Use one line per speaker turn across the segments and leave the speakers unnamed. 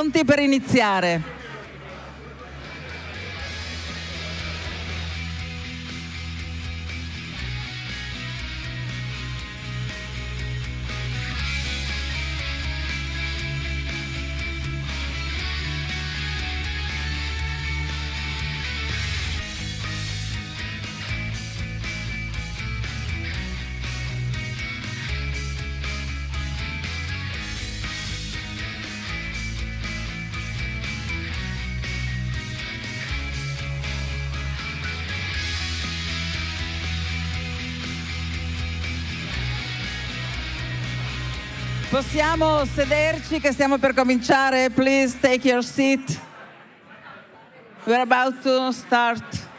pronti per iniziare? Possiamo sederci che stiamo per cominciare? Please take your seat. We're about to start.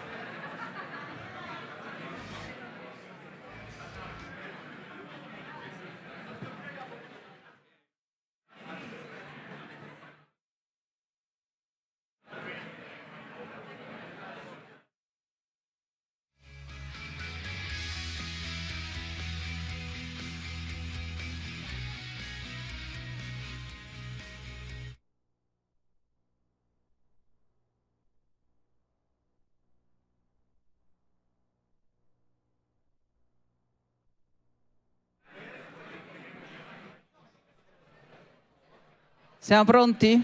Siamo pronti?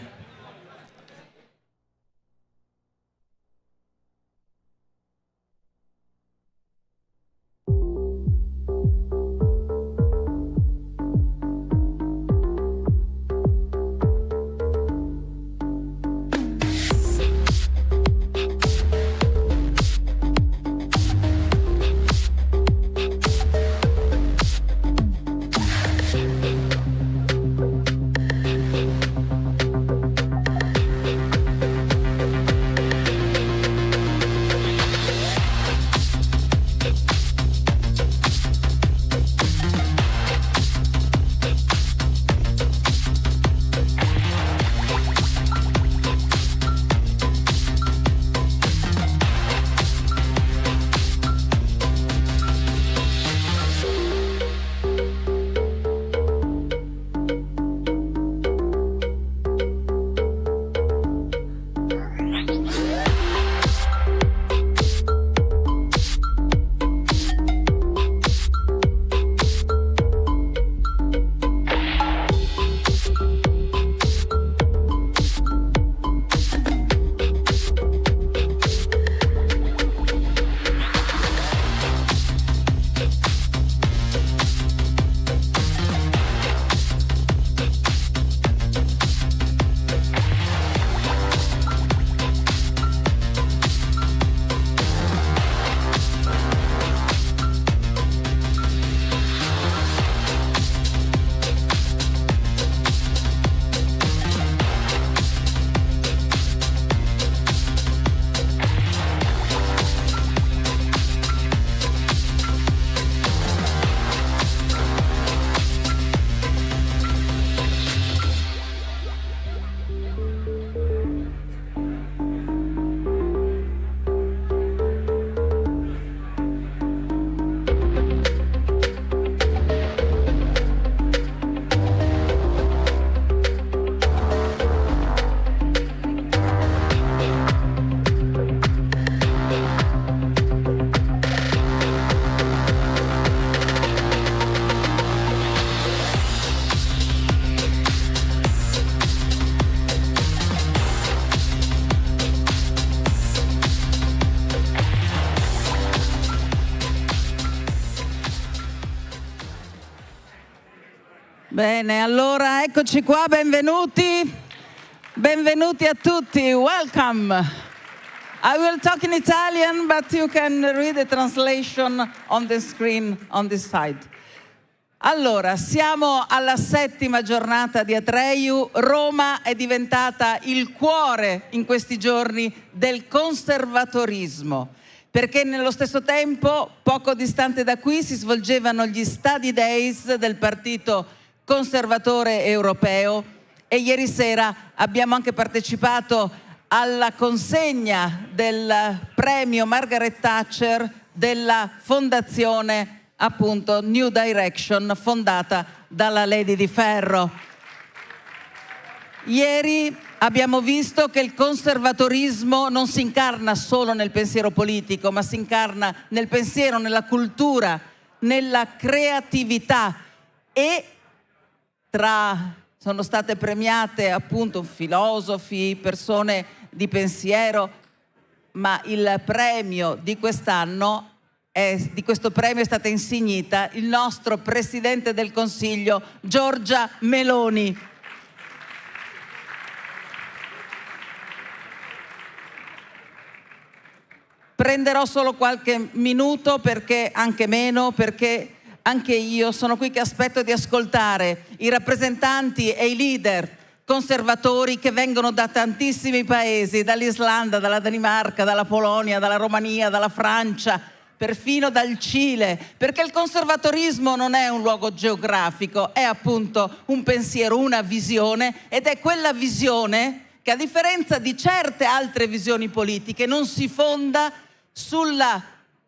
Bene, allora eccoci qua, benvenuti. Benvenuti a tutti, welcome. I will talk in Italian, but you can read the translation on the screen on this side. Allora, siamo alla 7ª giornata di Atreju. Roma è diventata il cuore in questi giorni del conservatorismo, perché nello stesso tempo, poco distante da qui, si svolgevano gli Study Days del Partito Conservatore Europeo e ieri sera abbiamo anche partecipato alla consegna del premio Margaret Thatcher della fondazione appunto New Direction, fondata dalla Lady di Ferro. Ieri abbiamo visto che il conservatorismo non si incarna solo nel pensiero politico, ma si incarna nel pensiero, nella cultura, nella creatività, e sono state premiate appunto filosofi, persone di pensiero, ma il premio di quest'anno, di questo premio è stata insignita il nostro Presidente del Consiglio, Giorgia Meloni. Prenderò solo qualche minuto, perché anche meno, perché anche io sono qui che aspetto di ascoltare i rappresentanti e i leader conservatori che vengono da tantissimi paesi, dall'Islanda, dalla Danimarca, dalla Polonia, dalla Romania, dalla Francia, perfino dal Cile, perché il conservatorismo non è un luogo geografico, è appunto un pensiero, una visione, ed è quella visione che, a differenza di certe altre visioni politiche, non si fonda sulla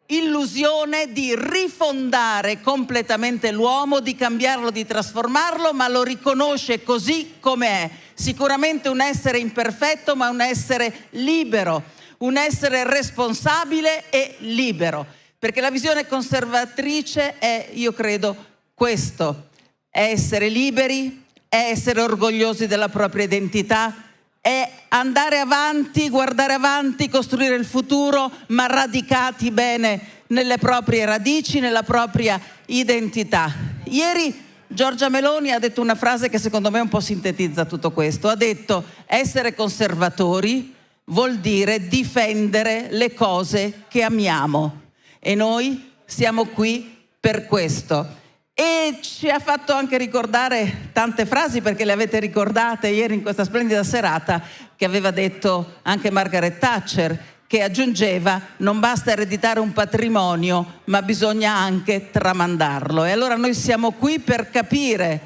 illusione di rifondare completamente l'uomo, di cambiarlo, di trasformarlo, ma lo riconosce così come è. Sicuramente un essere imperfetto, ma un essere libero, un essere responsabile e libero. Perché la visione conservatrice è, io credo, questo: è essere liberi, è essere orgogliosi della propria identità, è andare avanti, guardare avanti, costruire il futuro, ma radicati bene nelle proprie radici, nella propria identità. Ieri Giorgia Meloni ha detto una frase che secondo me un po' sintetizza tutto questo. Ha detto: essere conservatori vuol dire difendere le cose che amiamo. E noi siamo qui per questo. E ci ha fatto anche ricordare tante frasi, perché le avete ricordate ieri in questa splendida serata, che aveva detto anche Margaret Thatcher, che aggiungeva: non basta ereditare un patrimonio, ma bisogna anche tramandarlo. E allora noi siamo qui per capire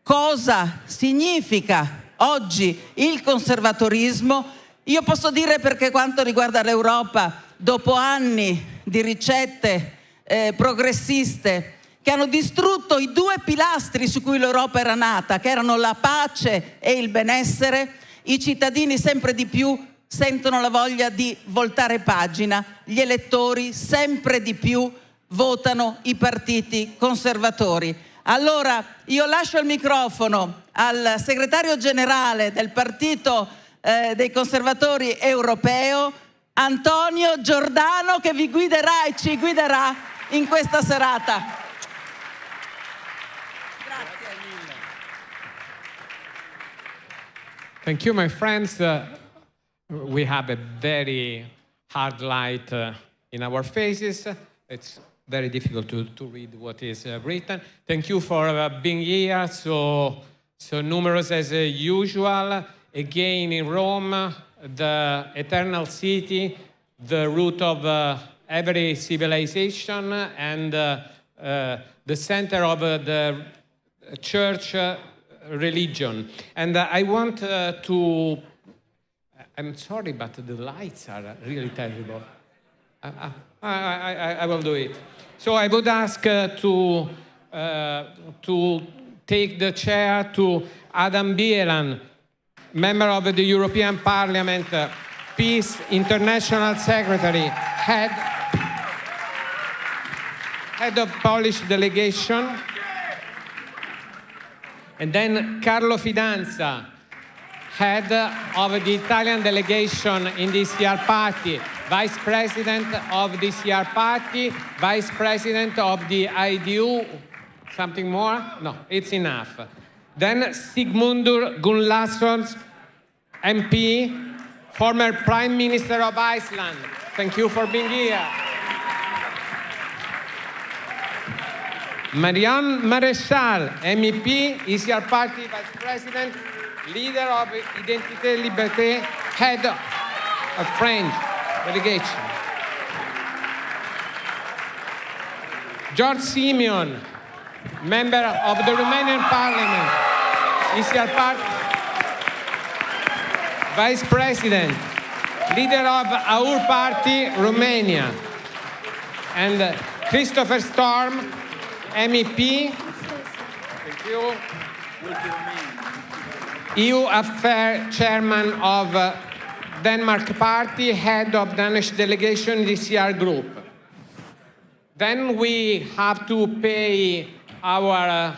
cosa significa oggi il conservatorismo. Io posso dire, perché quanto riguarda l'Europa, dopo anni di ricette progressiste che hanno distrutto i due pilastri su cui l'Europa era nata, che erano la pace e il benessere, i cittadini sempre di più sentono la voglia di voltare pagina, gli elettori sempre di più votano i partiti conservatori. Allora io lascio il microfono al segretario generale del partito dei conservatori europeo, Antonio Giordano, che vi guiderà e ci guiderà in questa serata.
Thank you, my friends. We have a very hard light in our faces. It's very difficult to read what is written. Thank you for being here, so numerous as usual. Again in Rome, the eternal city, the root of every civilization, and the center of the church religion. And I want to, I'm sorry, but the lights are really terrible. I will do it. So I would ask to take the chair to Adam Bielan, member of the European Parliament, Peace International Secretary, head of Polish delegation. And then Carlo Fidanza, head of the Italian delegation in the ECR party, vice president of the ECR party, vice president of the IDU. Something more? No, it's enough. Then Sigmundur Gunnlaugsson, MP, former Prime Minister of Iceland. Thank you for being here. Marion Maréchal, MEP, ECR Party Vice President, leader of Identité Liberté, head of French delegation. George Simion, member of the Romanian Parliament, ECR Party Vice President, leader of our party, Romania. And Kristoffer MEP, thank you. EU Affairs Chairman of Denmark Party, Head of Danish Delegation DCR Group. Then we have to pay our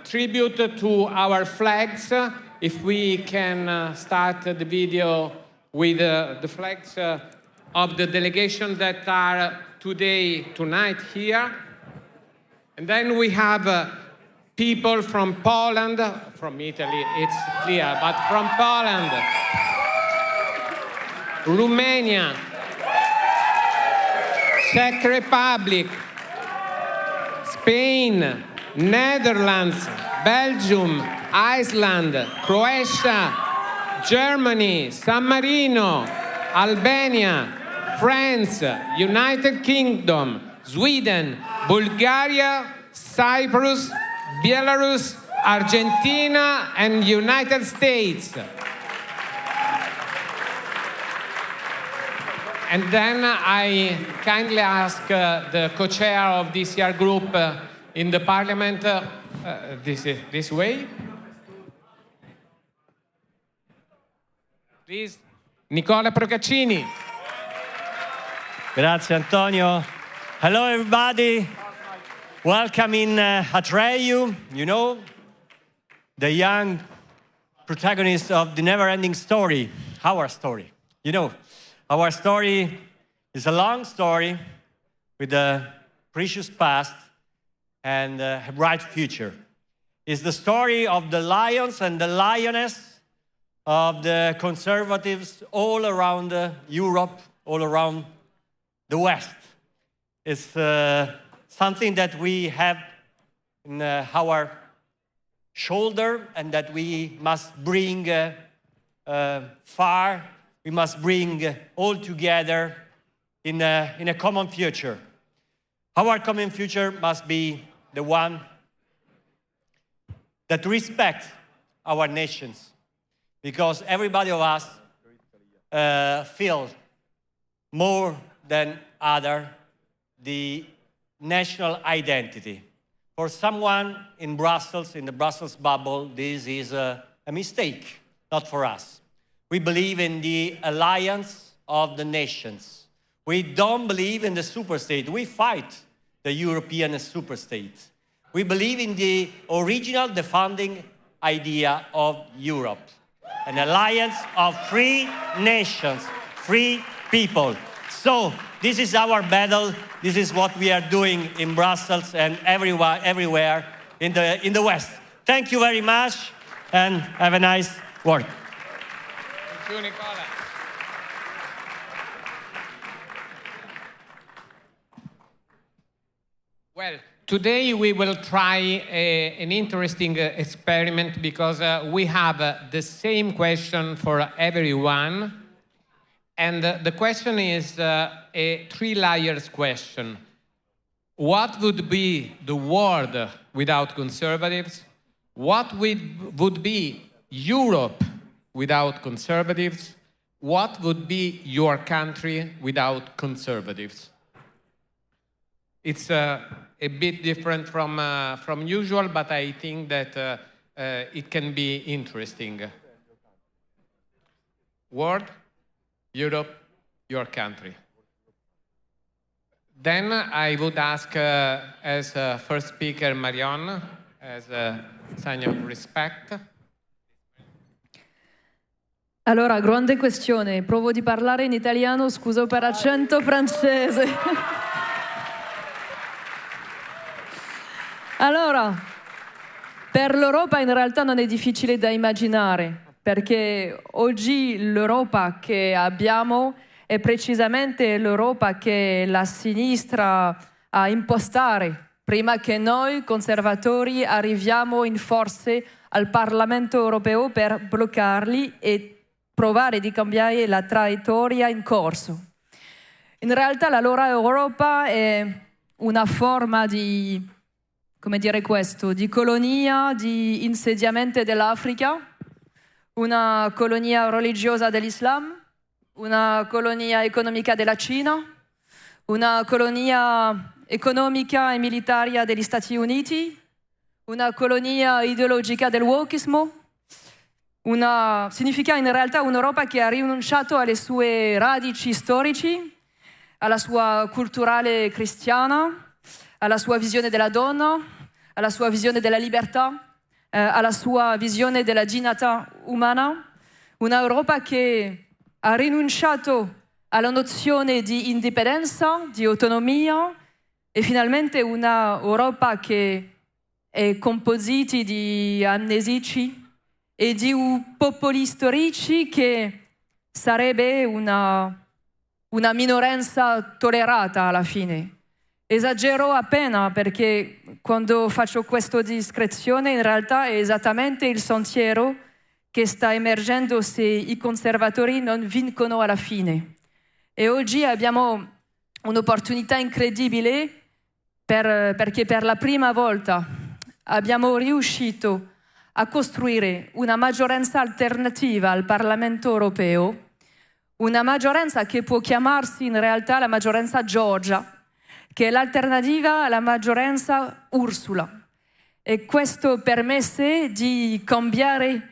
tribute to our flags. If we can start the video with the flags of the delegation that are tonight here. And then we have people from Poland, from Italy, it's clear, but from Poland, Romania, Czech Republic, Spain, Netherlands, Belgium, Iceland, Croatia, Germany, San Marino, Albania, France, United Kingdom, Sweden, Bulgaria, Cyprus, Belarus, Argentina, and United States. And then I kindly ask the co-chair of DCR group in the Parliament, this way. Please, Nicola Procaccini.
Grazie, Antonio. Hello, everybody. Welcome in Atreju, you know, the young protagonist of the never-ending story, our story. You know, our story is a long story with a precious past and a bright future. It's the story of the lions and the lioness of the conservatives all around Europe, all around the West. It's something that we have in our shoulder and that we must bring far. We must bring all together in a common future. Our common future must be the one that respects our nations, because everybody of us feel more than other the national identity. For someone in Brussels, in the Brussels bubble, this is a mistake, not for us. We believe in the alliance of the nations. We don't believe in the superstate. We fight the European superstate. We believe in the original, the founding idea of Europe. An alliance of free nations, free people. So this is our battle. This is what we are doing in Brussels and everywhere in the West. Thank you very much and have a nice work.
Thank you, Nicola. Well, today we will try an interesting experiment because we have the same question for everyone. And the question is a three-layers question. What would be the world without conservatives? What would be Europe without conservatives? What would be your country without conservatives? It's a bit different from usual, but I think that it can be interesting. World, Europe, your country. Then I would ask, as first speaker, Marion, as a sign of respect.
Allora, grande questione. Provo di parlare in italiano, scuso per accento francese. Allora, per l'Europa in realtà non è difficile da immaginare, perché oggi l'Europa che abbiamo è precisamente l'Europa che la sinistra a impostare prima che noi conservatori arriviamo in forze al Parlamento europeo per bloccarli e provare di cambiare la traiettoria in corso. In realtà la loro Europa è una forma di, come dire questo, di colonia, di insediamento dell'Africa, una colonia religiosa dell'Islam, una colonia economica della Cina, una colonia economica e militaria degli Stati Uniti, una colonia ideologica del wokismo. significa in realtà un'Europa che ha rinunciato alle sue radici storici, alla sua culturale cristiana, alla sua visione della donna, alla sua visione della libertà, alla sua visione della dignità umana. Un'Europa che ha rinunciato alla nozione di indipendenza, di autonomia, e finalmente una Europa che è composita di amnesici e di popoli storici che sarebbe una minoranza tollerata alla fine. Esagero appena perché quando faccio questa descrizione in realtà è esattamente il sentiero che sta emergendo se i conservatori non vincono alla fine. E oggi abbiamo un'opportunità incredibile perché per la prima volta abbiamo riuscito a costruire una maggioranza alternativa al Parlamento europeo, una maggioranza che può chiamarsi in realtà la maggioranza Giorgia, che è l'alternativa alla maggioranza Ursula. E questo permette di cambiare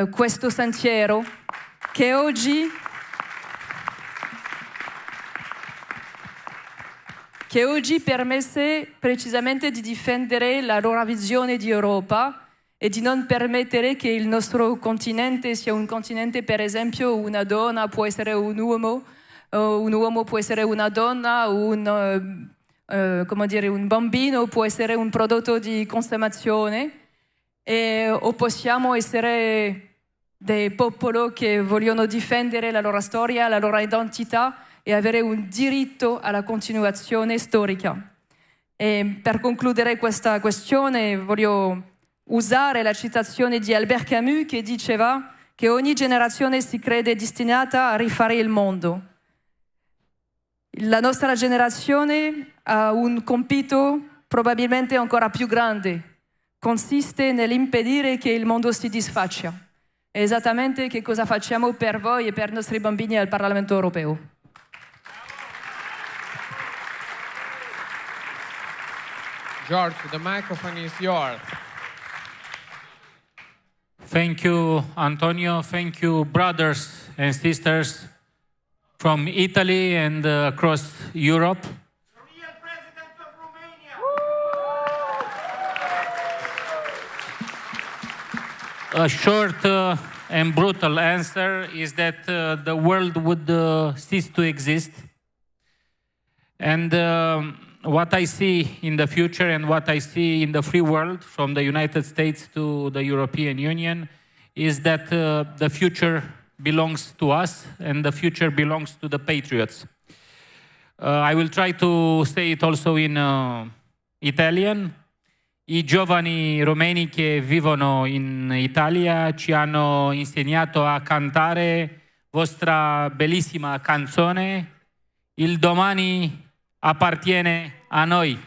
questo sentiero che oggi permette precisamente di difendere la loro visione di Europa e di non permettere che il nostro continente sia un continente, per esempio, una donna può essere un uomo può essere una donna, un bambino può essere un prodotto di consumazione, o possiamo essere dei popoli che vogliono difendere la loro storia, la loro identità e avere un diritto alla continuazione storica. E per concludere questa questione voglio usare la citazione di Albert Camus che diceva che ogni generazione si crede destinata a rifare il mondo. La nostra generazione ha un compito probabilmente ancora più grande, consiste nell'impedire che il mondo si disfaccia. È esattamente che cosa facciamo per voi e per i nostri bambini al Parlamento europeo.
George, the microphone is yours.
Thank you, Antonio. Thank you, brothers and sisters from Italy and across Europe.
The real president of Romania.
A short and brutal answer is that the world would cease to exist. And what I see in the future and what I see in the free world, from the United States to the European Union, is that the future belongs to us and the future belongs to the patriots. I will try to say it also in Italian. I giovani romeni che vivono in Italia ci hanno insegnato a cantare vostra bellissima canzone Il domani appartiene a noi.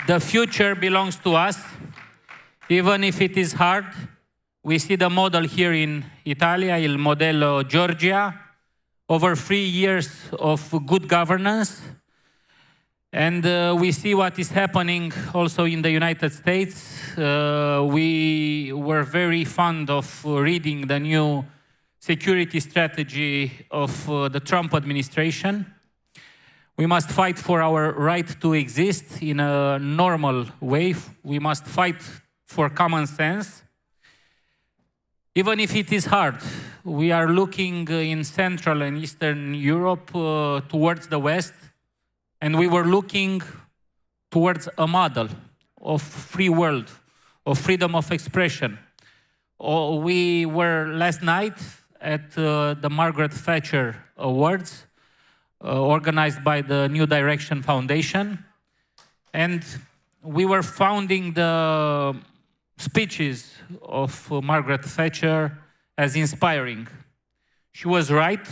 The future belongs to us, even if it is hard. We see the model here in Italia, il modello Georgia, over 3 years of good governance. And we see what is happening also in the United States. We were very fond of reading the new security strategy of the Trump administration. We must fight for our right to exist in a normal way. We must fight for common sense. Even if it is hard, we are looking in Central and Eastern Europe towards the West, and we were looking towards a model of free world, of freedom of expression. We were last night at the Margaret Thatcher Awards, organized by the New Direction Foundation. And we were founding the speeches of Margaret Thatcher as inspiring. She was right.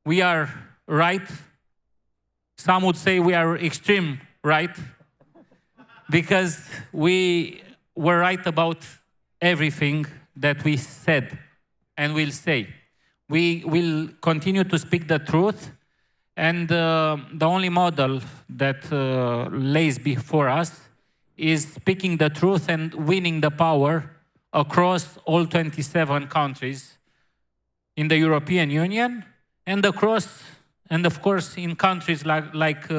We are right. Some would say we are extreme right, because we were right about everything that we said and will say. We will continue to speak the truth, and the only model that lays before us is speaking the truth and winning the power across all 27 countries in the European Union and of course, in countries like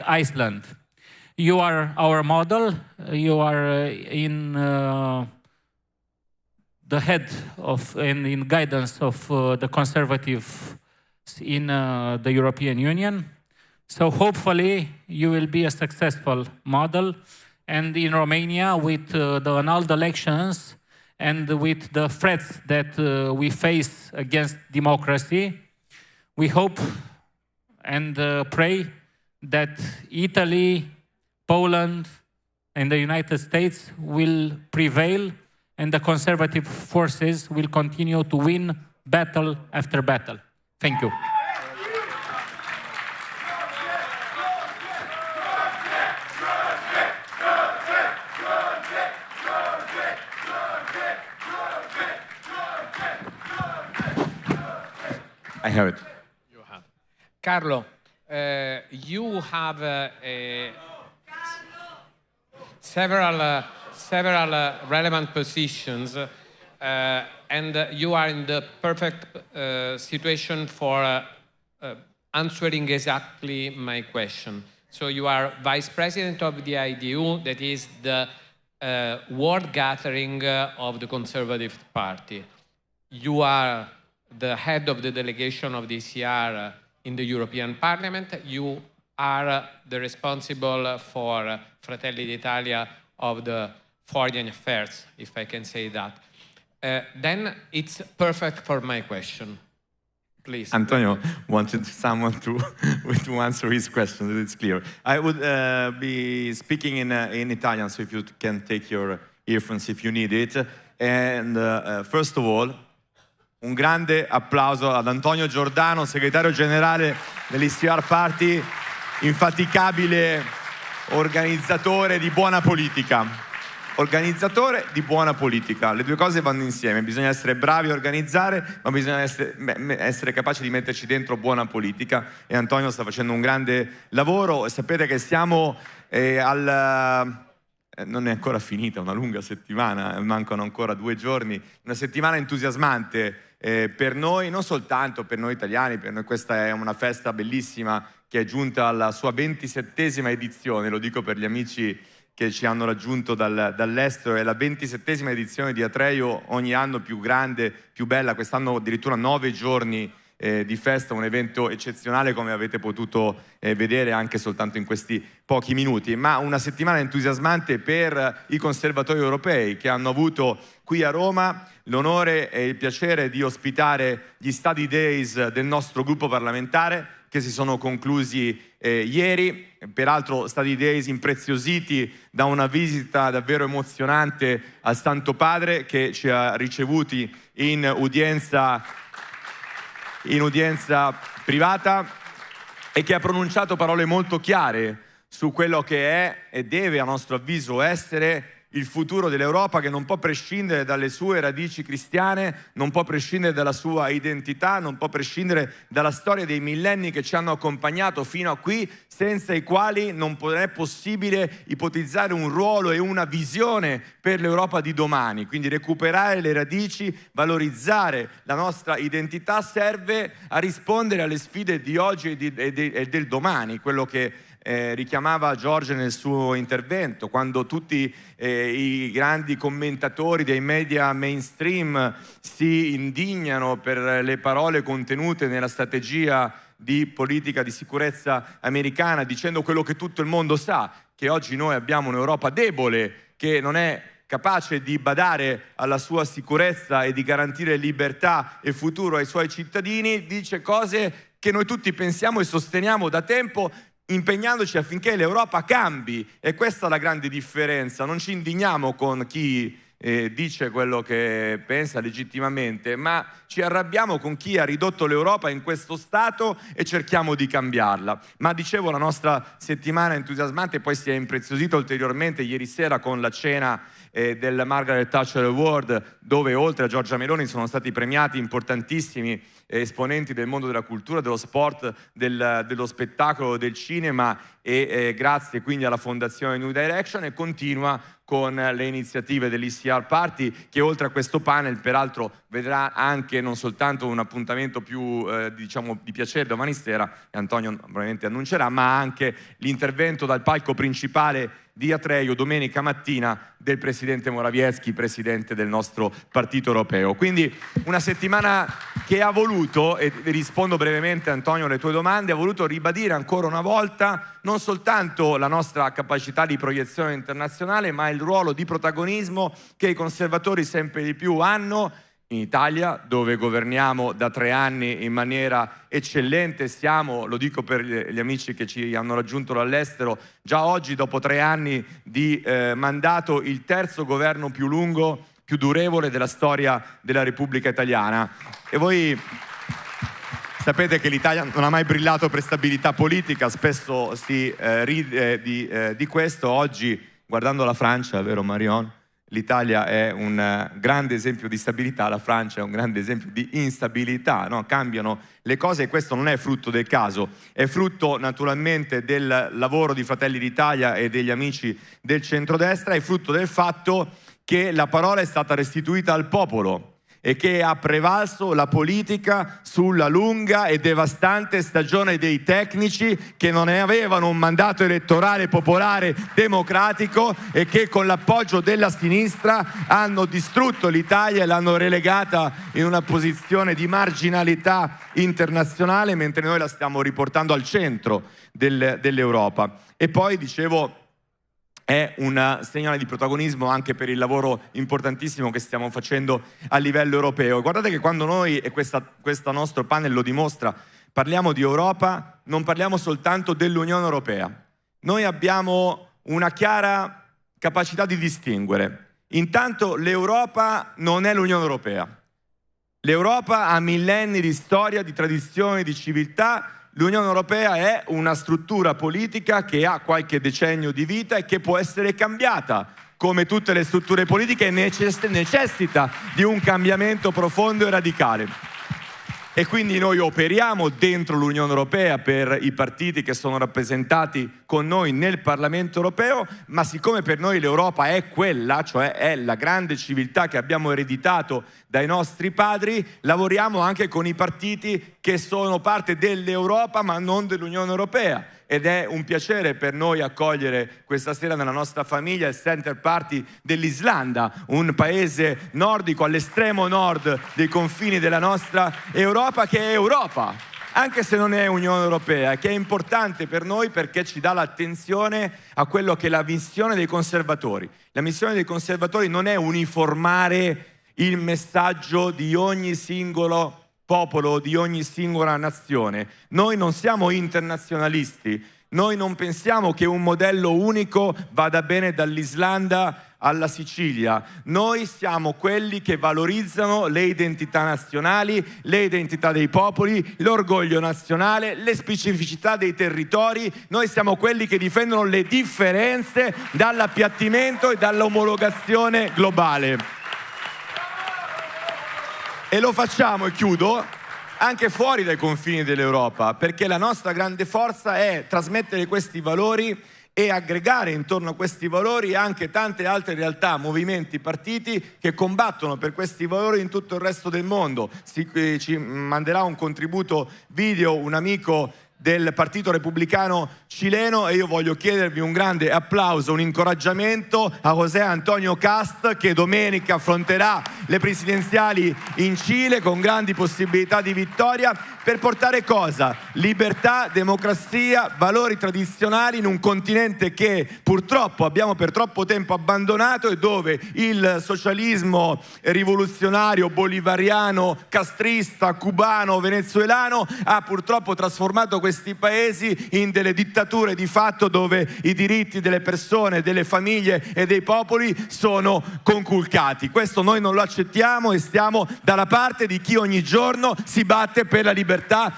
Iceland. You are our model. You are in the head of and in guidance of the conservatives in the European Union. So hopefully you will be a successful model. And in Romania, with the annulled elections and with the threats that we face against democracy, we hope and pray that Italy, Poland, and the United States will prevail and the conservative forces will continue to win battle after battle. Thank you.
I heard.
You have. Carlo, you have several relevant positions, and you are in the perfect situation for answering exactly my question. So you are vice president of the IDU, that is the world gathering of the Conservative Party. You are the head of the delegation of the ECR in the European Parliament. You are the responsible for Fratelli d'Italia of the foreign affairs, if I can say that. Then it's perfect for my question. Please.
Antonio wanted someone to answer his question, it's clear. I would be speaking in Italian, so if you can take your earphones if you need it. And first of all, un grande applauso ad Antonio Giordano, segretario generale dell'ECR Party, infaticabile organizzatore di buona politica. Organizzatore di buona politica. Le due cose vanno insieme. Bisogna essere bravi a organizzare, ma bisogna essere capaci di metterci dentro buona politica. E Antonio sta facendo un grande lavoro. E sapete che siamo non è ancora finita, una lunga settimana, mancano ancora 2 giorni. Una settimana entusiasmante per noi, non soltanto per noi italiani, per noi questa è una festa bellissima che è giunta alla sua 27esima edizione, lo dico per gli amici che ci hanno raggiunto dall'estero, è la 27esima edizione di Atreju, ogni anno più grande, più bella, quest'anno addirittura 9 giorni di festa, un evento eccezionale come avete potuto vedere anche soltanto in questi pochi minuti, ma una settimana entusiasmante per i conservatori europei che hanno avuto qui a Roma l'onore e il piacere di ospitare gli Study Days del nostro gruppo parlamentare che si sono conclusi ieri, peraltro Study Days impreziositi da una visita davvero emozionante al Santo Padre che ci ha ricevuti in udienza privata e che ha pronunciato parole molto chiare su quello che è e deve a nostro avviso essere il futuro dell'Europa, che non può prescindere dalle sue radici cristiane, non può prescindere dalla sua identità, non può prescindere dalla storia dei millenni che ci hanno accompagnato fino a qui, senza i quali non è possibile ipotizzare un ruolo e una visione per l'Europa di domani. Quindi recuperare le radici, valorizzare la nostra identità serve a rispondere alle sfide di oggi e del domani, quello che richiamava Giorgio nel suo intervento, quando tutti i grandi commentatori dei media mainstream si indignano per le parole contenute nella strategia di politica di sicurezza americana, dicendo quello che tutto il mondo sa, che oggi noi abbiamo un'Europa debole, che non è capace di badare alla sua sicurezza e di garantire libertà e futuro ai suoi cittadini, dice cose che noi tutti pensiamo e sosteniamo da tempo, impegnandoci affinché l'Europa cambi. E questa è la grande differenza. Non ci indigniamo con chi dice quello che pensa legittimamente, ma ci arrabbiamo con chi ha ridotto l'Europa in questo stato e cerchiamo di cambiarla. Ma dicevo, la nostra settimana entusiasmante poi si è impreziosita ulteriormente ieri sera con la cena del Margaret Thatcher Award, dove oltre a Giorgia Meloni sono stati premiati importantissimi esponenti del mondo della cultura, dello sport, dello spettacolo, del cinema, e grazie quindi alla fondazione New Direction, e continua con le iniziative dell'ECR Party, che oltre a questo panel peraltro vedrà anche non soltanto un appuntamento più diciamo di piacere domani sera, e Antonio probabilmente annuncerà, ma anche l'intervento dal palco principale di Atreju domenica mattina del presidente Morawiecki, presidente del nostro partito europeo. Quindi una settimana che ha voluto, e rispondo brevemente Antonio alle tue domande, ha voluto ribadire ancora una volta non soltanto la nostra capacità di proiezione internazionale, ma il ruolo di protagonismo che i conservatori sempre di più hanno in Italia, dove governiamo da 3 anni in maniera eccellente. Siamo, lo dico per gli amici che ci hanno raggiunto dall'estero, già oggi dopo 3 anni di mandato il terzo governo più lungo, più durevole della storia della Repubblica Italiana. E voi sapete che l'Italia non ha mai brillato per stabilità politica, spesso si ride di questo. Oggi, guardando la Francia, vero Marion? L'Italia è un grande esempio di stabilità, la Francia è un grande esempio di instabilità, no? Cambiano le cose, e questo non è frutto del caso, è frutto naturalmente del lavoro di Fratelli d'Italia e degli amici del centrodestra, è frutto del fatto che la parola è stata restituita al popolo e che ha prevalso la politica sulla lunga e devastante stagione dei tecnici che non avevano un mandato elettorale popolare democratico e che con l'appoggio della sinistra hanno distrutto l'Italia e l'hanno relegata in una posizione di marginalità internazionale, mentre noi la stiamo riportando al centro dell'Europa. E poi, dicevo, è un segnale di protagonismo anche per il lavoro importantissimo che stiamo facendo a livello europeo. Guardate che quando noi, e questo nostro panel lo dimostra, parliamo di Europa, non parliamo soltanto dell'Unione Europea. Noi abbiamo una chiara capacità di distinguere. Intanto l'Europa non è l'Unione Europea. L'Europa ha millenni di storia, di tradizioni, di civiltà. L'Unione Europea è una struttura politica che ha qualche decennio di vita e che può essere cambiata, come tutte le strutture politiche necessita di un cambiamento profondo e radicale. E quindi noi operiamo dentro l'Unione Europea per i partiti che sono rappresentati con noi nel Parlamento europeo, ma siccome per noi l'Europa è quella, cioè è la grande civiltà che abbiamo ereditato dai nostri padri, lavoriamo anche con i partiti che sono parte dell'Europa ma non dell'Unione Europea. Ed è un piacere per noi accogliere questa sera nella nostra famiglia il Center Party dell'Islanda, un paese nordico all'estremo nord dei confini della nostra Europa, che è Europa, anche se non è Unione Europea, che è importante per noi perché ci dà l'attenzione a quello che è la missione dei conservatori. La missione dei conservatori non è uniformare il messaggio di ogni singolo popolo, di ogni singola nazione. Noi non siamo internazionalisti, noi non pensiamo che un modello unico vada bene dall'Islanda alla Sicilia. Noi siamo quelli che valorizzano le identità nazionali, le identità dei popoli, l'orgoglio nazionale, le specificità dei territori. Noi siamo quelli che difendono le differenze dall'appiattimento e dall'omologazione globale. E lo facciamo, e chiudo, anche fuori dai confini dell'Europa, perché la nostra grande forza è trasmettere questi valori e aggregare intorno a questi valori anche tante altre realtà, movimenti, partiti che combattono per questi valori in tutto il resto del mondo. Ci manderà un contributo video un amico del Partito Repubblicano cileno, e io voglio chiedervi un grande applauso, un incoraggiamento a José Antonio Cast, che domenica affronterà le presidenziali in Cile con grandi possibilità di vittoria, per portare cosa? Libertà, democrazia, valori tradizionali in un continente che purtroppo abbiamo per troppo tempo abbandonato e dove il socialismo rivoluzionario, bolivariano, castrista, cubano, venezuelano ha purtroppo trasformato questi paesi in delle dittature di fatto, dove i diritti delle persone, delle famiglie e dei popoli sono conculcati. Questo noi non lo accettiamo e stiamo dalla parte di chi ogni giorno si batte per la libertà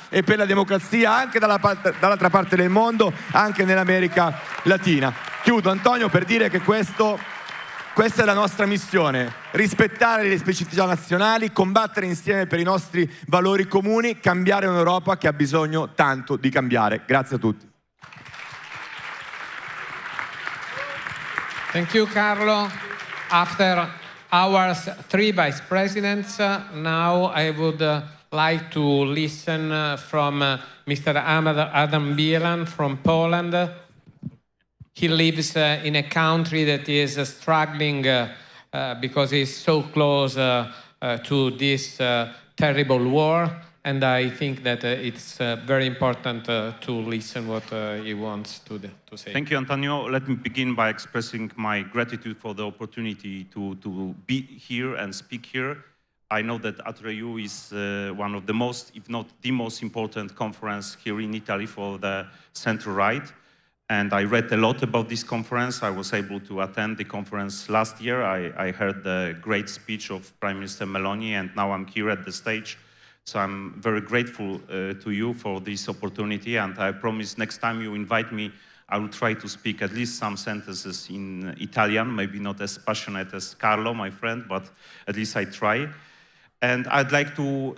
e per la democrazia anche dall'altra parte del mondo, anche nell'America Latina. Chiudo, Antonio, per dire che questo Questa è la nostra missione, rispettare le specificità nazionali, combattere insieme per i nostri valori comuni, cambiare un'Europa che ha bisogno tanto di cambiare. Grazie a tutti.
Thank you, Carlo. After our three vice presidents, now I would like to listen from Mr. Adam Bielan from Poland. He lives in a country that is struggling because it's so close to this terrible war, and I think that it's very important to listen what he wants to say.
Thank you, Antonio. Let me begin by expressing my gratitude for the opportunity to be here and speak here. I know that Atreju is one of the most, if not the most important conference here in Italy for the center-right. And I read a lot about this conference. I was able to attend the conference last year. I heard the great speech of Prime Minister Meloni, and now I'm here at the stage. So I'm very grateful to you for this opportunity, and I promise next time you invite me, I will try to speak at least some sentences in Italian, maybe not as passionate as Carlo, my friend, but at least I try. And I'd like to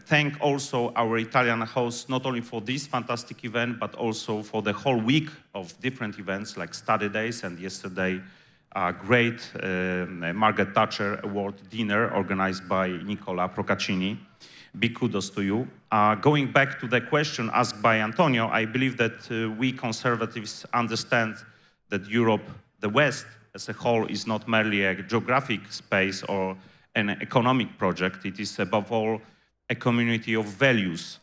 thank also our Italian hosts, not only for this fantastic event, but also for the whole week of different events like study days, and yesterday a great Margaret Thatcher Award dinner organized by Nicola Procaccini. Big kudos to you. Going back to the question asked by Antonio, I believe that we conservatives understand that Europe, the West as a whole, is not merely a geographic space or an economic project. It is above all a community of values: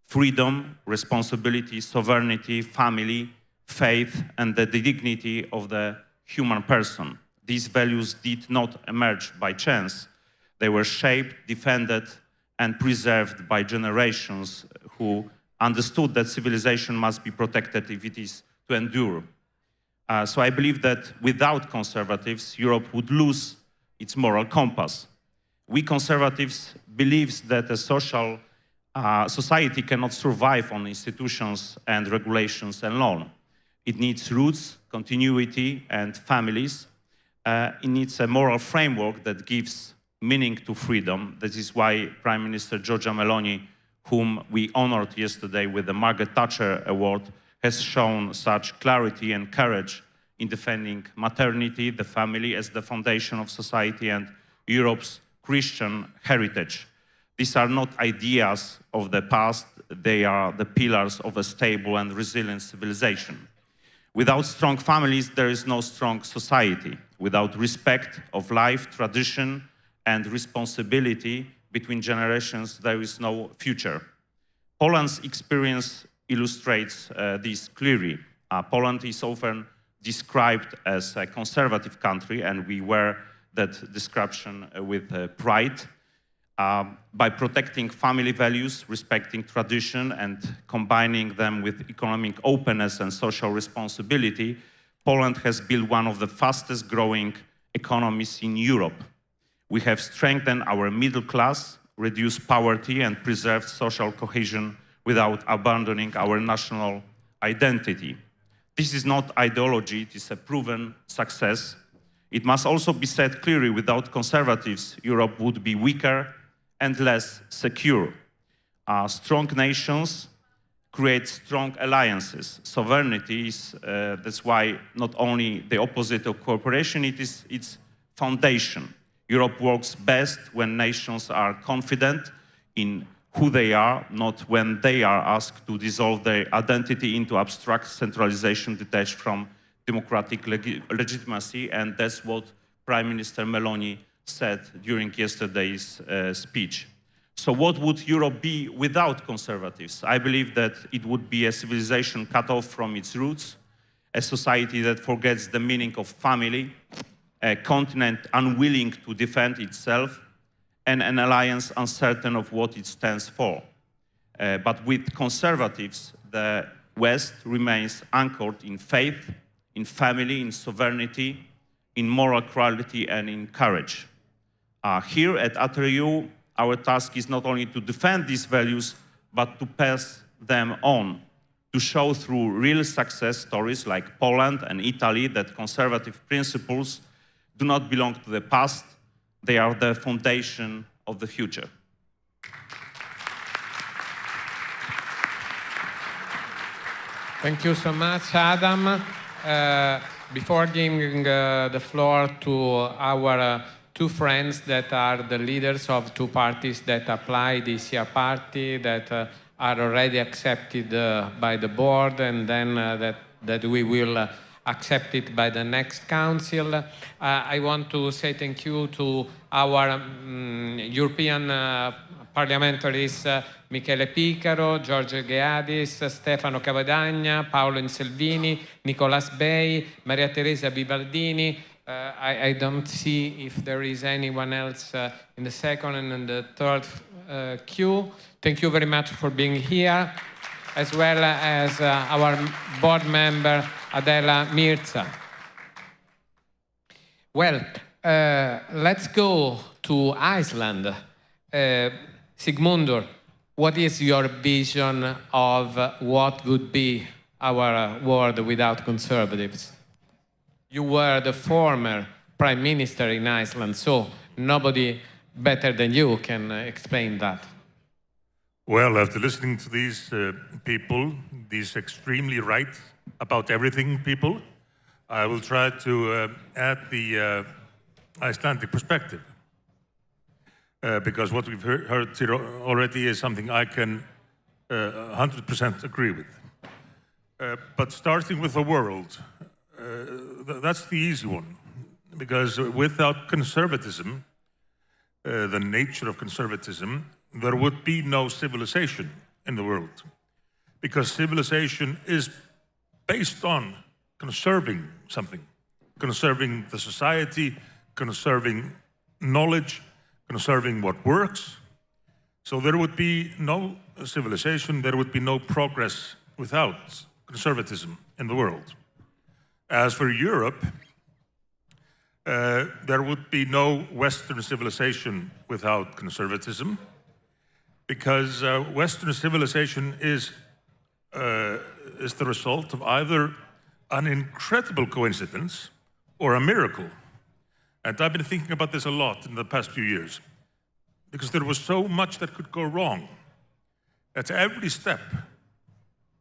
freedom, responsibility, sovereignty, family, faith, and the dignity of the human person. These values did not emerge by chance. They were shaped, defended, and preserved by generations who understood that civilization must be protected if it is to endure. So I believe that without conservatives, Europe would lose its moral compass. We conservatives believe that a social society cannot survive on institutions and regulations alone. It needs roots, continuity, and families. It needs a moral framework that gives meaning to freedom. This is why Prime Minister Giorgia Meloni, whom we honored yesterday with the Margaret Thatcher Award, has shown such clarity and courage in defending maternity, the family, as the foundation of society and Europe's Christian heritage. These are not ideas of the past, they are the pillars of a stable and resilient civilization. Without strong families, there is no strong society. Without respect of life, tradition, and responsibility between generations, there is no future. Poland's experience illustrates this clearly. Poland is often described as a conservative country, and we wear that description with pride. By protecting family values, respecting tradition, and combining them with economic openness and social responsibility, Poland has built one of the fastest growing economies in Europe. We have strengthened our middle class, reduced poverty, and preserved social cohesion without abandoning our national identity. This is not ideology, it is a proven success. It must also be said clearly, without conservatives, Europe would be weaker and less secure. Strong nations create strong alliances. Sovereignty is, that's why not only the opposite of cooperation, it is its foundation. Europe works best when nations are confident in who they are, not when they are asked to dissolve their identity into abstract centralization detached from democratic legitimacy, and that's what Prime Minister Meloni said during yesterday's speech. So what would Europe be without conservatives? I believe that it would be a civilization cut off from its roots, a society that forgets the meaning of family, a continent unwilling to defend itself, and an alliance uncertain of what it stands for. But with conservatives, the West remains anchored in faith, in family, in sovereignty, in moral quality, and in courage. Here at Atreju, our task is not only to defend these values, but to pass them on, to show through real success stories like Poland and Italy that conservative principles do not belong to the past. They are the foundation of the future.
Thank you so much, Adam. Before giving the floor to our two friends that are the leaders of two parties that apply the ECR party, that are already accepted by the board, and then that we will accept it by the next council. I want to say thank you to our European parliamentaries, Michele Picaro, Giorgio Gheadis, Stefano Cavadagna, Paolo Inselvini, Nicolas Bay, Maria Teresa Bibaldini. I don't see if there is anyone else in the second and in the third queue. Thank you very much for being here, as well as our board member, Adela Mirza. Well, let's go to Iceland. Sigmundur, what is your vision of what would be our world without conservatives? You were the former prime minister in Iceland, so nobody better than you can explain that.
Well, after listening to these people, these extremely right about everything people, I will try to add the Icelandic perspective. Because what we've heard here already is something I can 100% agree with. But starting with the world, that's the easy one. Because without conservatism, the nature of conservatism, there would be no civilization in the world. Because civilization is based on conserving something, conserving the society, conserving knowledge, conserving what works. So there would be no civilization, there would be no progress without conservatism in the world. As for Europe, there would be no Western civilization without conservatism, because Western civilization is the result of either an incredible coincidence or a miracle. And I've been thinking about this a lot in the past few years, because there was so much that could go wrong. At every step,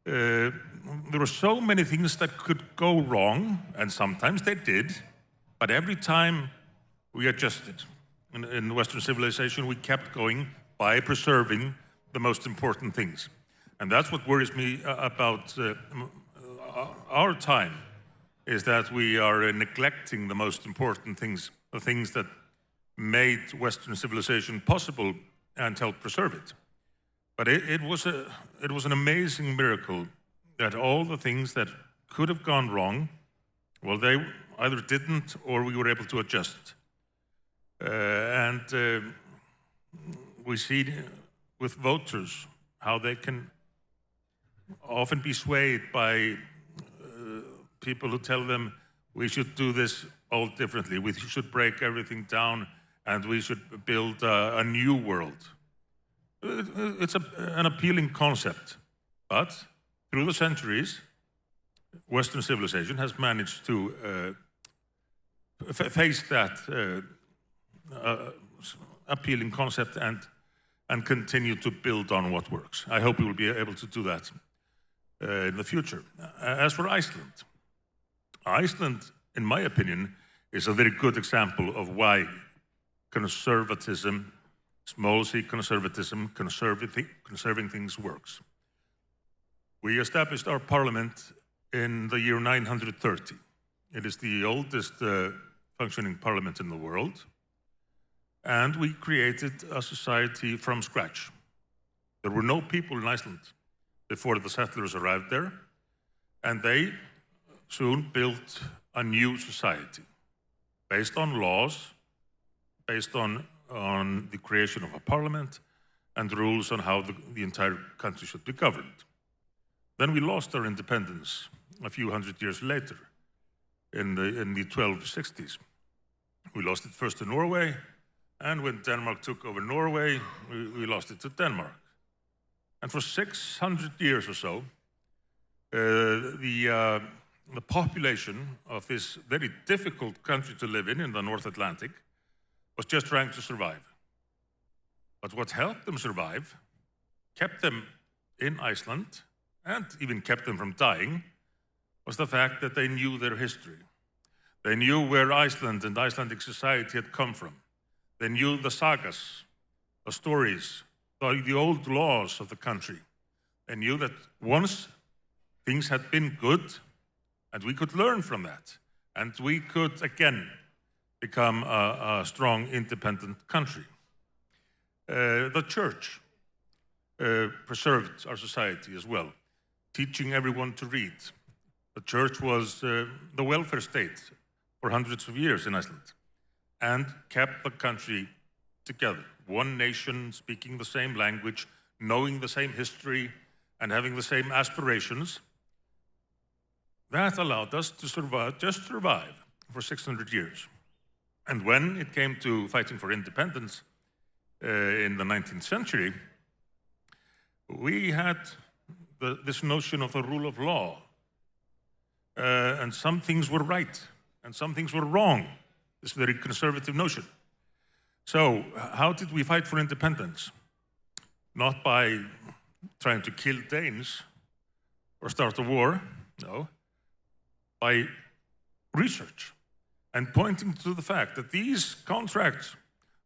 there were so many things that could go wrong, and sometimes they did, but every time we adjusted. In Western civilization, we kept going by preserving the most important things. And that's what worries me about our time, is that we are neglecting the most important things, the things that made Western civilization possible and helped preserve it. But it was an amazing miracle that all the things that could have gone wrong, well, they either didn't or we were able to adjust. We see with voters how they can often be swayed by people who tell them we should do this all differently, we should break everything down, and we should build a new world. It's an appealing concept, but through the centuries, Western civilization has managed to face that appealing concept and continue to build on what works. I hope we will be able to do that in the future. As for Iceland, in my opinion, is a very good example of why conservatism, small c conservatism, conserving things works. We established our parliament in the year 930. It is the oldest functioning parliament in the world. And we created a society from scratch. There were no people in Iceland before the settlers arrived there, and they soon built a new society based on laws, based on the creation of a parliament, and rules on how the entire country should be governed. Then we lost our independence a few hundred years later, in the 1260s. We lost it first to Norway, and when Denmark took over Norway, we lost it to Denmark. And for 600 years or so, the the population of this very difficult country to live in the North Atlantic was just trying to survive. But what helped them survive, kept them in Iceland, and even kept them from dying, was the fact that they knew their history. They knew where Iceland and Icelandic society had come from. They knew the sagas, the stories, the old laws of the country. They knew that once things had been good, and we could learn from that, and we could again become a strong, independent country. The church preserved our society as well, teaching everyone to read. The church was the welfare state for hundreds of years in Iceland and kept the country together. One nation speaking the same language, knowing the same history, and having the same aspirations. That allowed us to survive for 600 years. And when it came to fighting for independence in the 19th century, we had this notion of the rule of law. And some things were right, and some things were wrong, this very conservative notion. So how did we fight for independence? Not by trying to kill Danes or start a war, no, by research and pointing to the fact that these contracts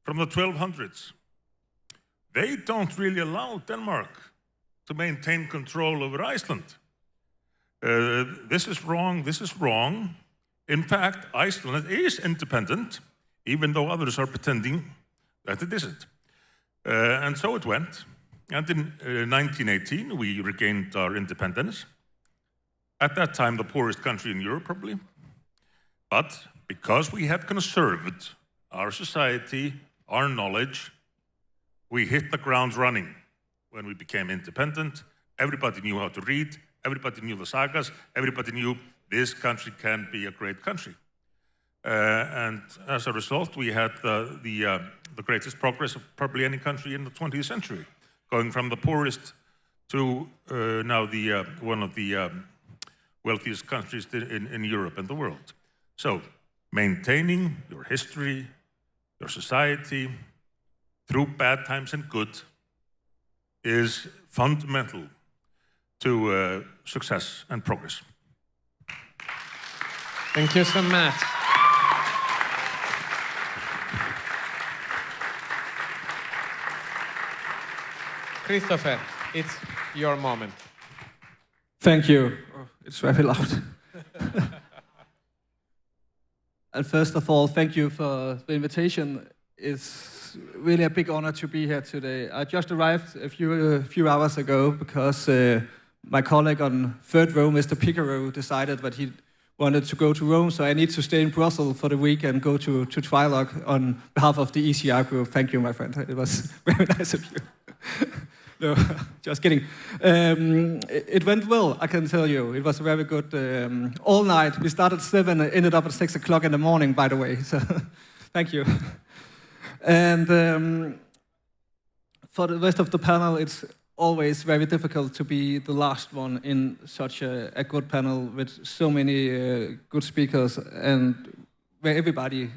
from the 1200s, they don't really allow Denmark to maintain control over Iceland. This is wrong, this is wrong. In fact, Iceland is independent, even though others are pretending that it isn't. And so it went. And in 1918, we regained our independence. At that time, the poorest country in Europe, probably. But because we had conserved our society, our knowledge, we hit the ground running. When we became independent, everybody knew how to read, everybody knew the sagas, everybody knew this country can be a great country. And as a result, we had the greatest progress of probably any country in the 20th century, going from the poorest to now one of the wealthiest countries in Europe and the world. So, maintaining your history, your society, through bad times and good, is fundamental to success and progress.
Thank you so much. Kristoffer, it's your moment.
Thank you. Oh, it's very loud. And first of all, thank you for the invitation. It's really a big honor to be here today. I just arrived a few hours ago because my colleague on third row, Mr. Picaro, decided that he wanted to go to Rome, so I need to stay in Brussels for the week and go to Trilogue on behalf of the ECR group. Thank you, my friend. It was very nice of you. No, just kidding. It went well, I can tell you. It was very good all night. We started at 7, ended up at 6 o'clock in the morning, by the way. So thank you. And for the rest of the panel, it's always very difficult to be the last one in such a good panel with so many good speakers and where everybody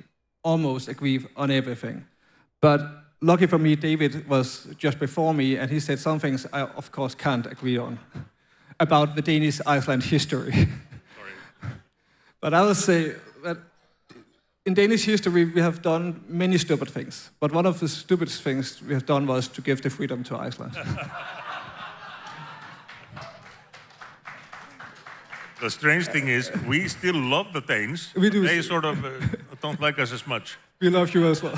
almost agrees on everything. But lucky for me, David was just before me, and he said some things I, of course, can't agree on about the Danish Iceland history. Sorry. But I will say that in Danish history, we have done many stupid things. But one of the stupidest things we have done was to give the freedom to Iceland.
The strange thing is, we still love the Danes.
We do.
They sort of don't like us as much.
We love you as well.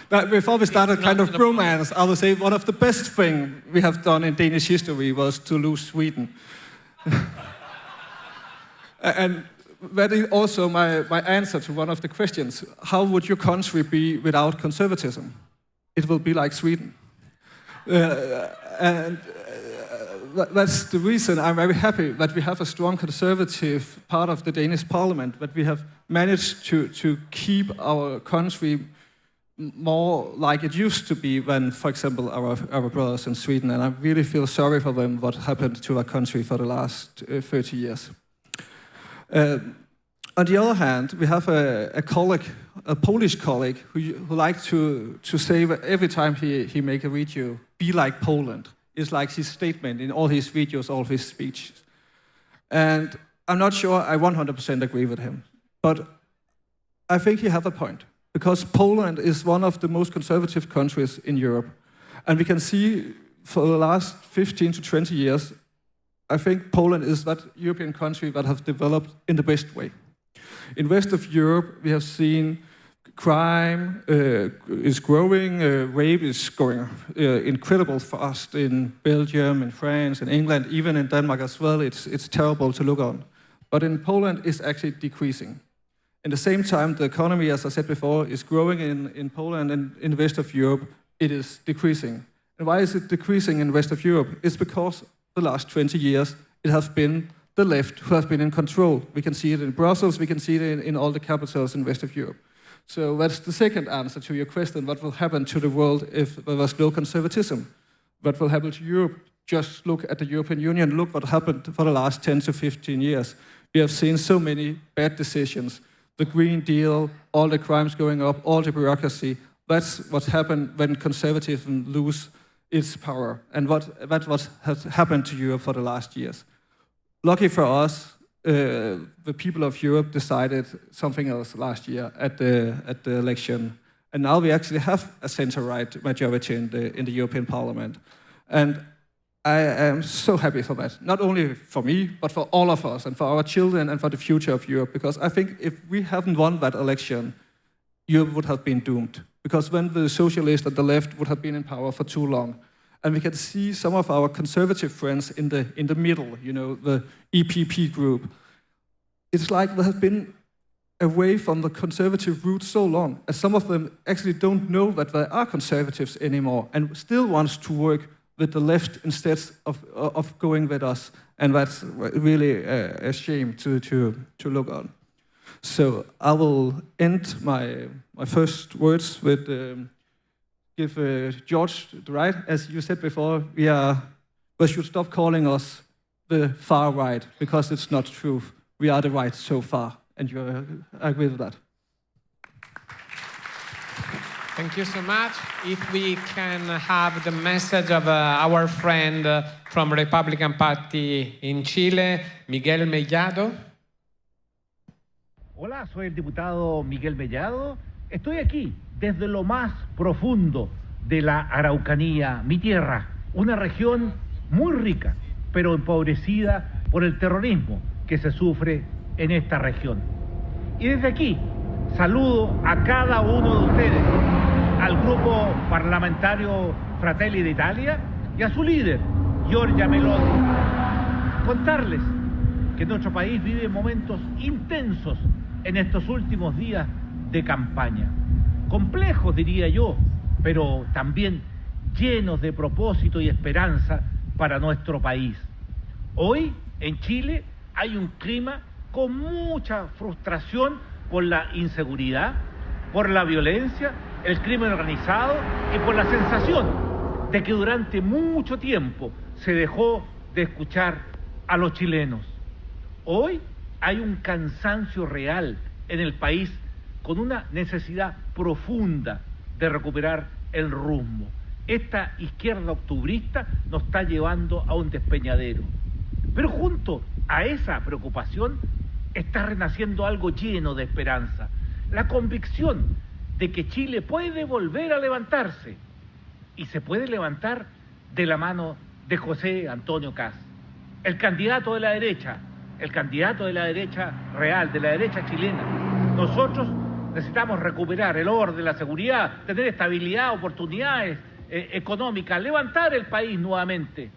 But before we started kind of bromance, I would say one of the best things we have done in Danish history was to lose Sweden. And that is also my answer to one of the questions. How would your country be without conservatism? It will be like Sweden. And that's the reason I'm very happy that we have a strong conservative part of the Danish parliament, that we have managed to keep our country more like it used to be than, for example, our brothers in Sweden. And I really feel sorry for them what happened to our country for the last 30 years. On the other hand, we have a colleague, a Polish colleague, who likes to say every time he make a video, "Be like Poland." It's like his statement in all his videos, all his speeches. And I'm not sure I 100% agree with him, but I think he has a point, because Poland is one of the most conservative countries in Europe. And we can see for the last 15 to 20 years, I think Poland is that European country that has developed in the best way. In rest of Europe, we have seen crime is growing, rape is going incredible fast in Belgium, in France, in England, even in Denmark as well. It's terrible to look on. But in Poland, it's actually decreasing. In the same time, the economy, as I said before, is growing in Poland, and in the rest of Europe, it is decreasing. And why is it decreasing in the rest of Europe? It's because the last 20 years, it has been the left who have been in control. We can see it in Brussels, we can see it in all the capitals in the rest of Europe. So that's the second answer to your question, what will happen to the world if there was no conservatism? What will happen to Europe? Just look at the European Union, look what happened for the last 10 to 15 years. We have seen so many bad decisions. The Green Deal, all the crimes going up, all the bureaucracy. That's what happened when conservatism lose its power, and what has happened to Europe for the last years. Lucky for us, the people of Europe decided something else last year at the election, and now we actually have a center-right majority in the European Parliament, and I am so happy for that. Not only for me, but for all of us, and for our children, and for the future of Europe. Because I think if we hadn't won that election, Europe would have been doomed. Because when the socialists and the left would have been in power for too long. And we can see some of our conservative friends in the middle, you know, the EPP group. It's like they have been away from the conservative route so long, as some of them actually don't know that they are conservatives anymore, and still wants to work with the left instead of going with us. And that's really a shame to look on. So I will end my first words with give George the right. As you said before, we should stop calling us the far right, because it's not true. We are the right so far, and I agree with that.
Thank you so much. If we can have the message of our friend from Republican Party in Chile, Miguel Mellado.
Hola, soy el diputado Miguel Mellado. Estoy aquí desde lo más profundo de la Araucanía, mi tierra, una región muy rica, pero empobrecida por el terrorismo que se sufre en esta región. Y desde aquí saludo a cada uno de ustedes, al grupo parlamentario Fratelli d'Italia y a su líder, Giorgia Meloni. Contarles que nuestro país vive momentos intensos en estos últimos días de campaña. Complejos, diría yo, pero también llenos de propósito y esperanza para nuestro país. Hoy, en Chile, hay un clima con mucha frustración por la inseguridad, por la violencia, el crimen organizado y por la sensación de que durante mucho tiempo se dejó de escuchar a los chilenos. Hoy hay un cansancio real en el país con una necesidad profunda de recuperar el rumbo. Esta izquierda octubrista nos está llevando a un despeñadero. Pero junto a esa preocupación está renaciendo algo lleno de esperanza. La convicción de que Chile puede volver a levantarse. Y se puede levantar de la mano de José Antonio Kast, el candidato de la derecha real, de la derecha chilena. Nosotros necesitamos recuperar el orden, la seguridad, tener estabilidad, oportunidades económicas, levantar el país nuevamente.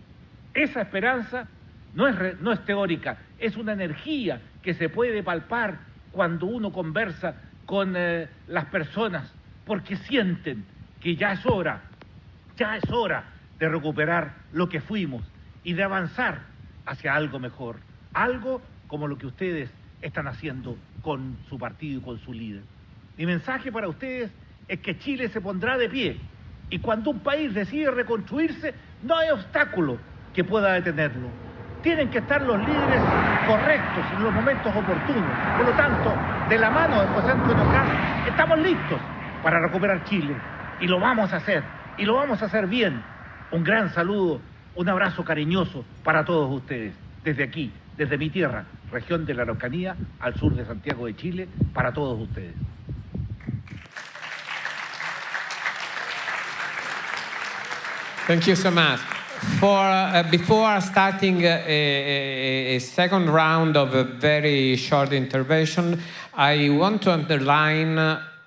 Esa esperanza no es teórica, es una energía que se puede palpar cuando uno conversa con las personas, porque sienten que ya es hora de recuperar lo que fuimos y de avanzar hacia algo mejor, algo como lo que ustedes están haciendo con su partido y con su líder. Mi mensaje para ustedes es que Chile se pondrá de pie, y cuando un país decide reconstruirse, no hay obstáculo que pueda detenerlo. tienen que estar los líderes correctos en los momentos oportunos. Por lo tanto, de la mano de José Antonio Kast, estamos listos para recuperar Chile. Y lo vamos a hacer. Y lo vamos a hacer bien. Un gran saludo, un abrazo cariñoso para todos ustedes. Desde aquí, desde mi tierra, región de la Araucanía, al sur de Santiago de Chile, para todos ustedes.
Thank you so much. Before starting a second round of a very short intervention, I want to underline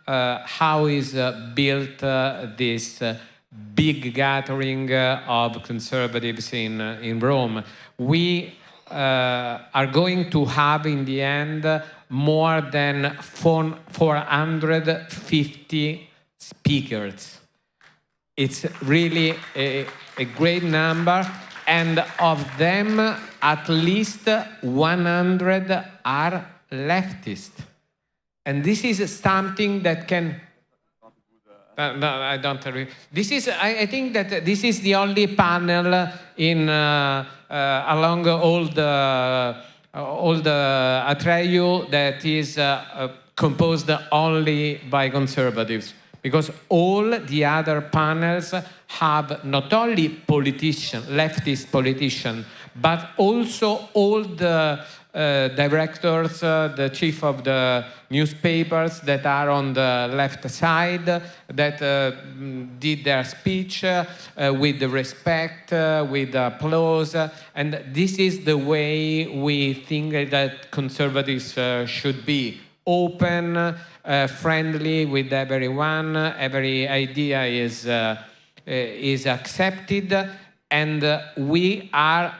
how is built this big gathering of conservatives in Rome. We are going to have in the end more than 450 speakers. It's really a great number, and of them, at least 100 are leftist. And this is something that can... No, I don't agree. I think that this is the only panel in along all the Atreju that is composed only by conservatives. Because all the other panels have not only leftist politicians, but also all the directors, the chief of the newspapers that are on the left side, that did their speech with respect, with applause. And this is the way we think that conservatives should be. Open, friendly with everyone, every idea is accepted, and we are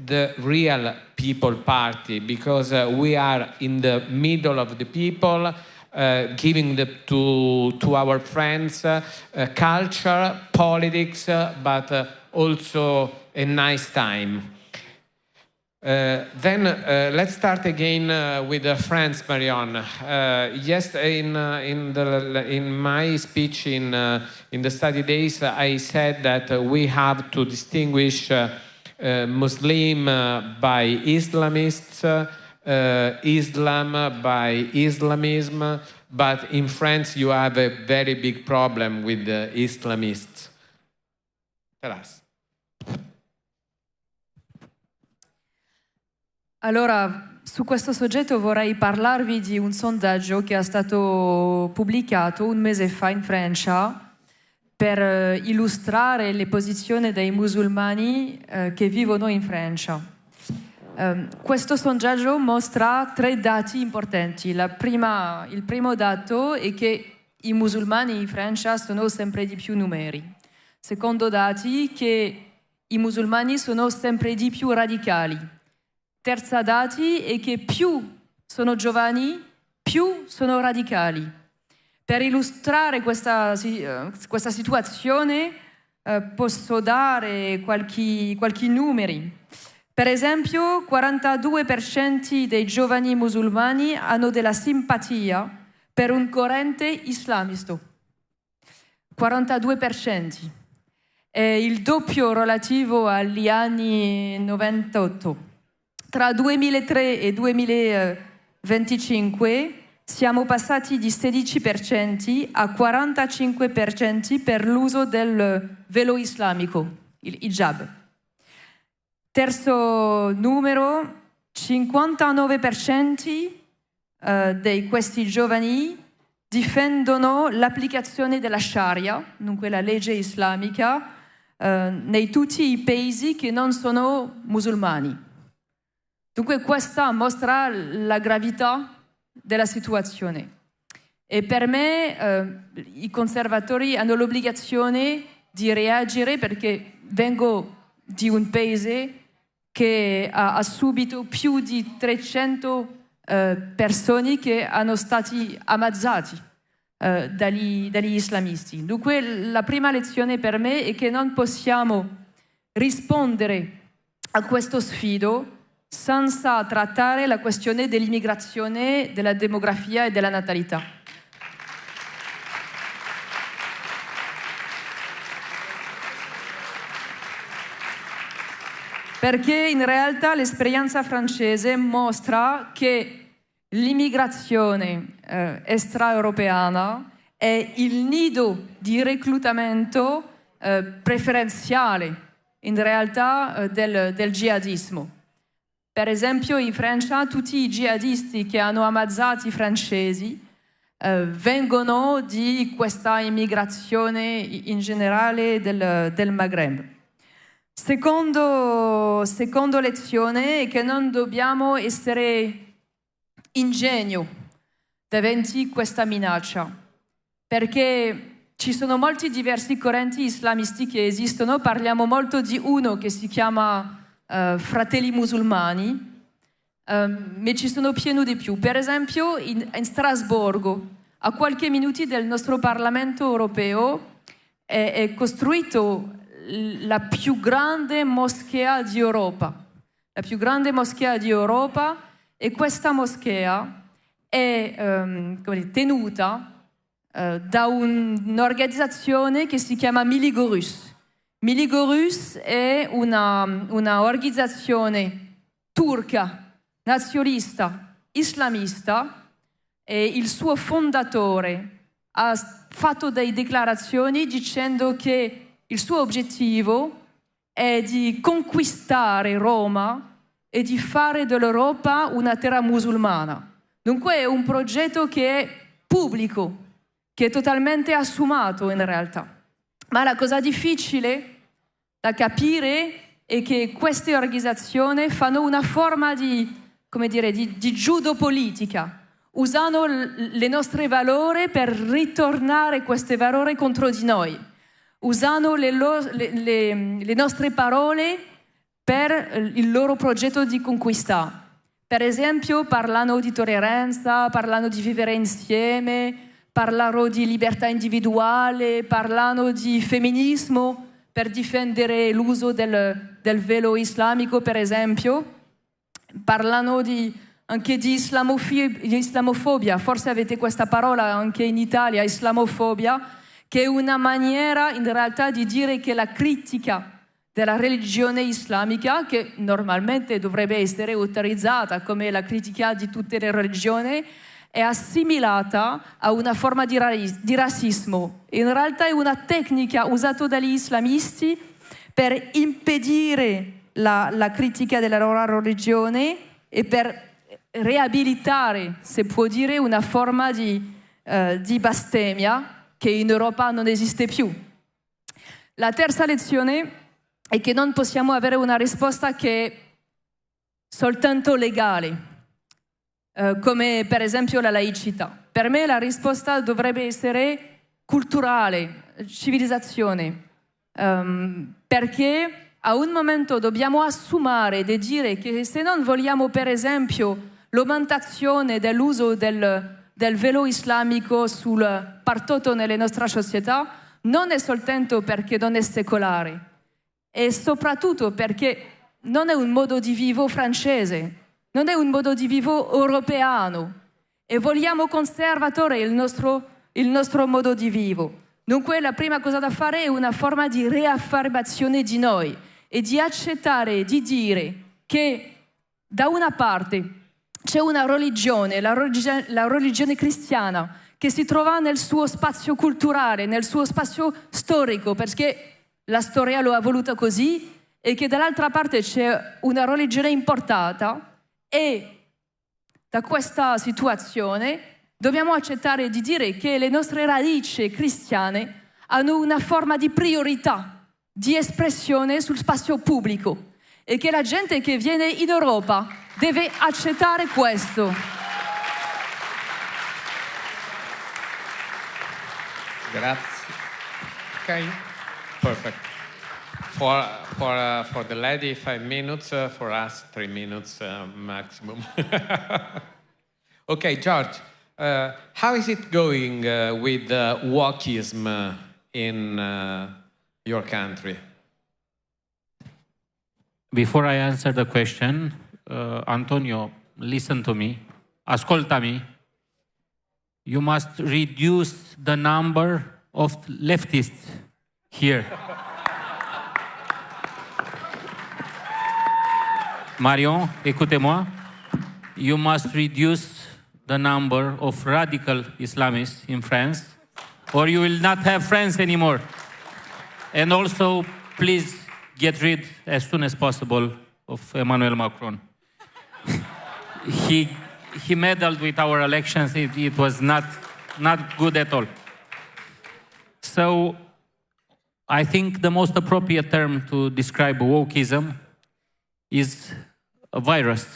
the real people party, because we are in the middle of the people, giving to our friends culture, politics, but also a nice time. Then let's start again with France, Marion. Yes, in my speech in the study days, I said that we have to distinguish Muslim by Islamists, Islam by Islamism, but in France you have a very big problem with the Islamists. Tell us.
Allora, su questo soggetto vorrei parlarvi di un sondaggio che è stato pubblicato un mese fa in Francia per illustrare le posizioni dei musulmani che vivono in Francia. Questo sondaggio mostra 3 dati importanti. Il primo dato è che i musulmani in Francia sono sempre di più numeri. Secondo dati, che i musulmani sono sempre di più radicali. Terza dati è che più sono giovani, più sono radicali. Per illustrare questa situazione posso dare qualche numeri. Per esempio, 42% dei giovani musulmani hanno della simpatia per un corrente islamista. 42%. È il doppio relativo agli anni 98. Tra 2003 e 2025 siamo passati di 16% a 45% per l'uso del velo islamico, il hijab. Terzo numero, 59% di questi giovani difendono l'applicazione della Sharia, dunque la legge islamica, nei tutti i paesi che non sono musulmani. Dunque questa mostra la gravità della situazione. E per me i conservatori hanno l'obbligazione di reagire, perché vengo di un paese che ha subito più di 300 persone che hanno stati ammazzati dagli islamisti. Dunque la prima lezione per me è che non possiamo rispondere a questo sfido senza trattare la questione dell'immigrazione, della demografia e della natalità. perché in realtà l'esperienza francese mostra che l'immigrazione extraeuropeana è il nido di reclutamento preferenziale in realtà del jihadismo. Per esempio in Francia tutti i jihadisti che hanno ammazzato i francesi vengono di questa immigrazione in generale del Maghreb. Secondo lezione è che non dobbiamo essere ingenui davanti a questa minaccia, perché ci sono molti diversi correnti islamisti che esistono. Parliamo molto di uno che si chiama Fratelli Musulmani, ma ci sono pieno di più. Per esempio in Strasburgo, a qualche minuti del nostro Parlamento europeo, è costruito la più grande moschea di Europa. La più grande moschea di Europa, e questa moschea è tenuta da un'organizzazione che si chiama Miligorus. Miligorus è una organizzazione turca, nazionalista, islamista, e il suo fondatore ha fatto delle dichiarazioni dicendo che il suo obiettivo è di conquistare Roma e di fare dell'Europa una terra musulmana. Dunque è un progetto che è pubblico, che è totalmente assumato in realtà. Ma la cosa difficile da capire è che queste organizzazioni fanno una forma di judo politica, usano le nostre valori per ritornare questi valori contro di noi, usano le nostre parole per il loro progetto di conquista. Per esempio parlano di tolleranza, parlano di vivere insieme, parlano di libertà individuale, parlano di femminismo per difendere l'uso del velo islamico, per esempio. Parlano anche di islamofobia, forse avete questa parola anche in Italia, islamofobia, che è una maniera in realtà di dire che la critica della religione islamica, che normalmente dovrebbe essere autorizzata come la critica di tutte le religioni, è assimilata a una forma di razzismo. In realtà è una tecnica usata dagli islamisti per impedire la critica della loro religione e per riabilitare, se può dire, una forma di bestemmia che in Europa non esiste più. La terza lezione è che non possiamo avere una risposta che è soltanto legale, come per esempio la laicità. Per me la risposta dovrebbe essere culturale, civilizzazione, perché a un momento dobbiamo assumere di dire che se non vogliamo per esempio l'aumentazione dell'uso del velo islamico sul partoto nelle nostre società, non è soltanto perché non è secolare, e soprattutto perché non è un modo di vivo francese, non è un modo di vivo europeo, e vogliamo conservare il nostro modo di vivo. Dunque la prima cosa da fare è una forma di riaffermazione di noi e di accettare, di dire che da una parte c'è una religione, la religione cristiana, che si trova nel suo spazio culturale, nel suo spazio storico, perché la storia lo ha voluto così, e che dall'altra parte c'è una religione importata, e da questa situazione dobbiamo accettare di dire che le nostre radici cristiane hanno una forma di priorità, di espressione sul spazio pubblico, e che la gente che viene in Europa deve accettare questo.
Grazie. Okay, perfect. For the lady, 5 minutes. For us, 3 minutes maximum. Okay, George. How is it going with wokeism in your country?
Before I answer the question, Antonio, listen to me. Ascoltami. You must reduce the number of leftists here. Marion, écoutez-moi. You must reduce the number of radical Islamists in France, or you will not have friends anymore. And also, please get rid as soon as possible of Emmanuel Macron. He meddled with our elections. It was not good at all. So I think the most appropriate term to describe wokeism is a virus.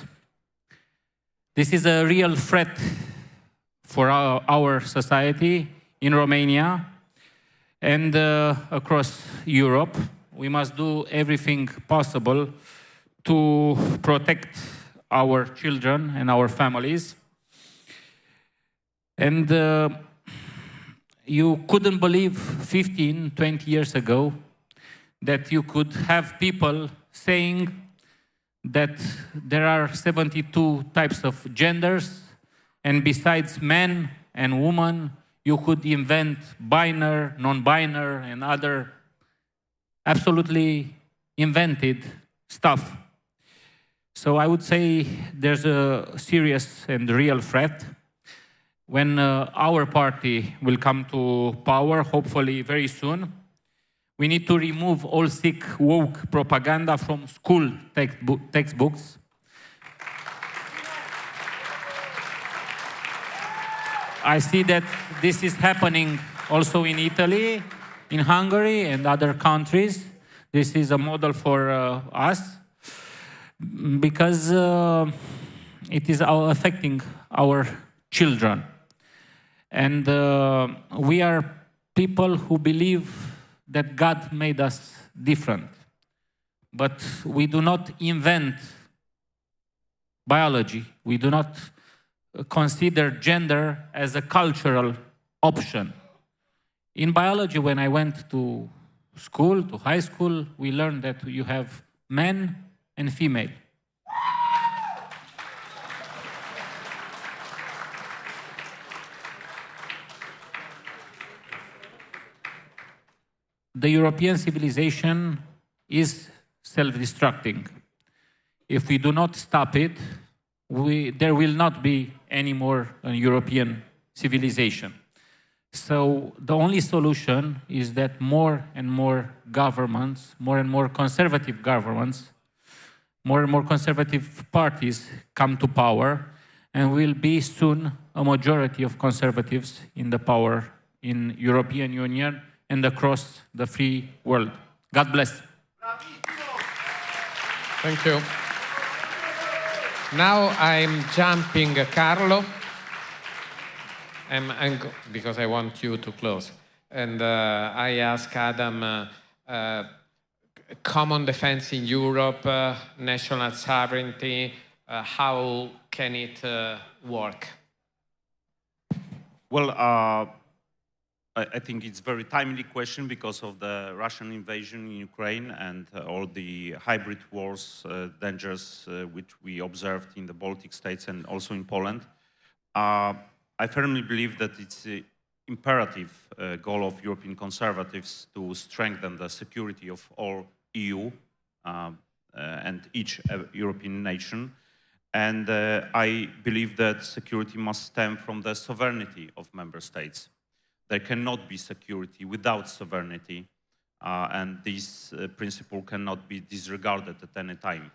This is a real threat for our society in Romania and across Europe. We must do everything possible to protect our children and our families. And you couldn't believe 15, 20 years ago that you could have people saying that there are 72 types of genders, and besides men and women, you could invent binary, non-binary, and other absolutely invented stuff. So I would say there's a serious and real threat. When our party will come to power, hopefully very soon, we need to remove all sick woke propaganda from school textbooks. I see that this is happening also in Italy, in Hungary, and other countries. This is a model for us because it is affecting our children. And we are people who believe that God made us different. But we do not invent biology. We do not consider gender as a cultural option. In biology, when I went to school, to high school, we learned that you have men and female. The European civilization is self-destructing. If we do not stop it, there will not be any more European civilization. So the only solution is that more and more governments, more and more conservative governments, more and more conservative parties come to power, and will be soon a majority of conservatives in the power in European Union and across the free world. God bless.
Thank you. Now I'm jumping Carlo, because I want you to close. And I ask Adam, common defense in Europe, national sovereignty, how can it work?
Well, I think it's a very timely question because of the Russian invasion in Ukraine and all the hybrid wars dangers which we observed in the Baltic states and also in Poland. I firmly believe that it's an imperative goal of European conservatives to strengthen the security of all EU and each European nation. And I believe that security must stem from the sovereignty of member states. There cannot be security without sovereignty, and this principle cannot be disregarded at any time.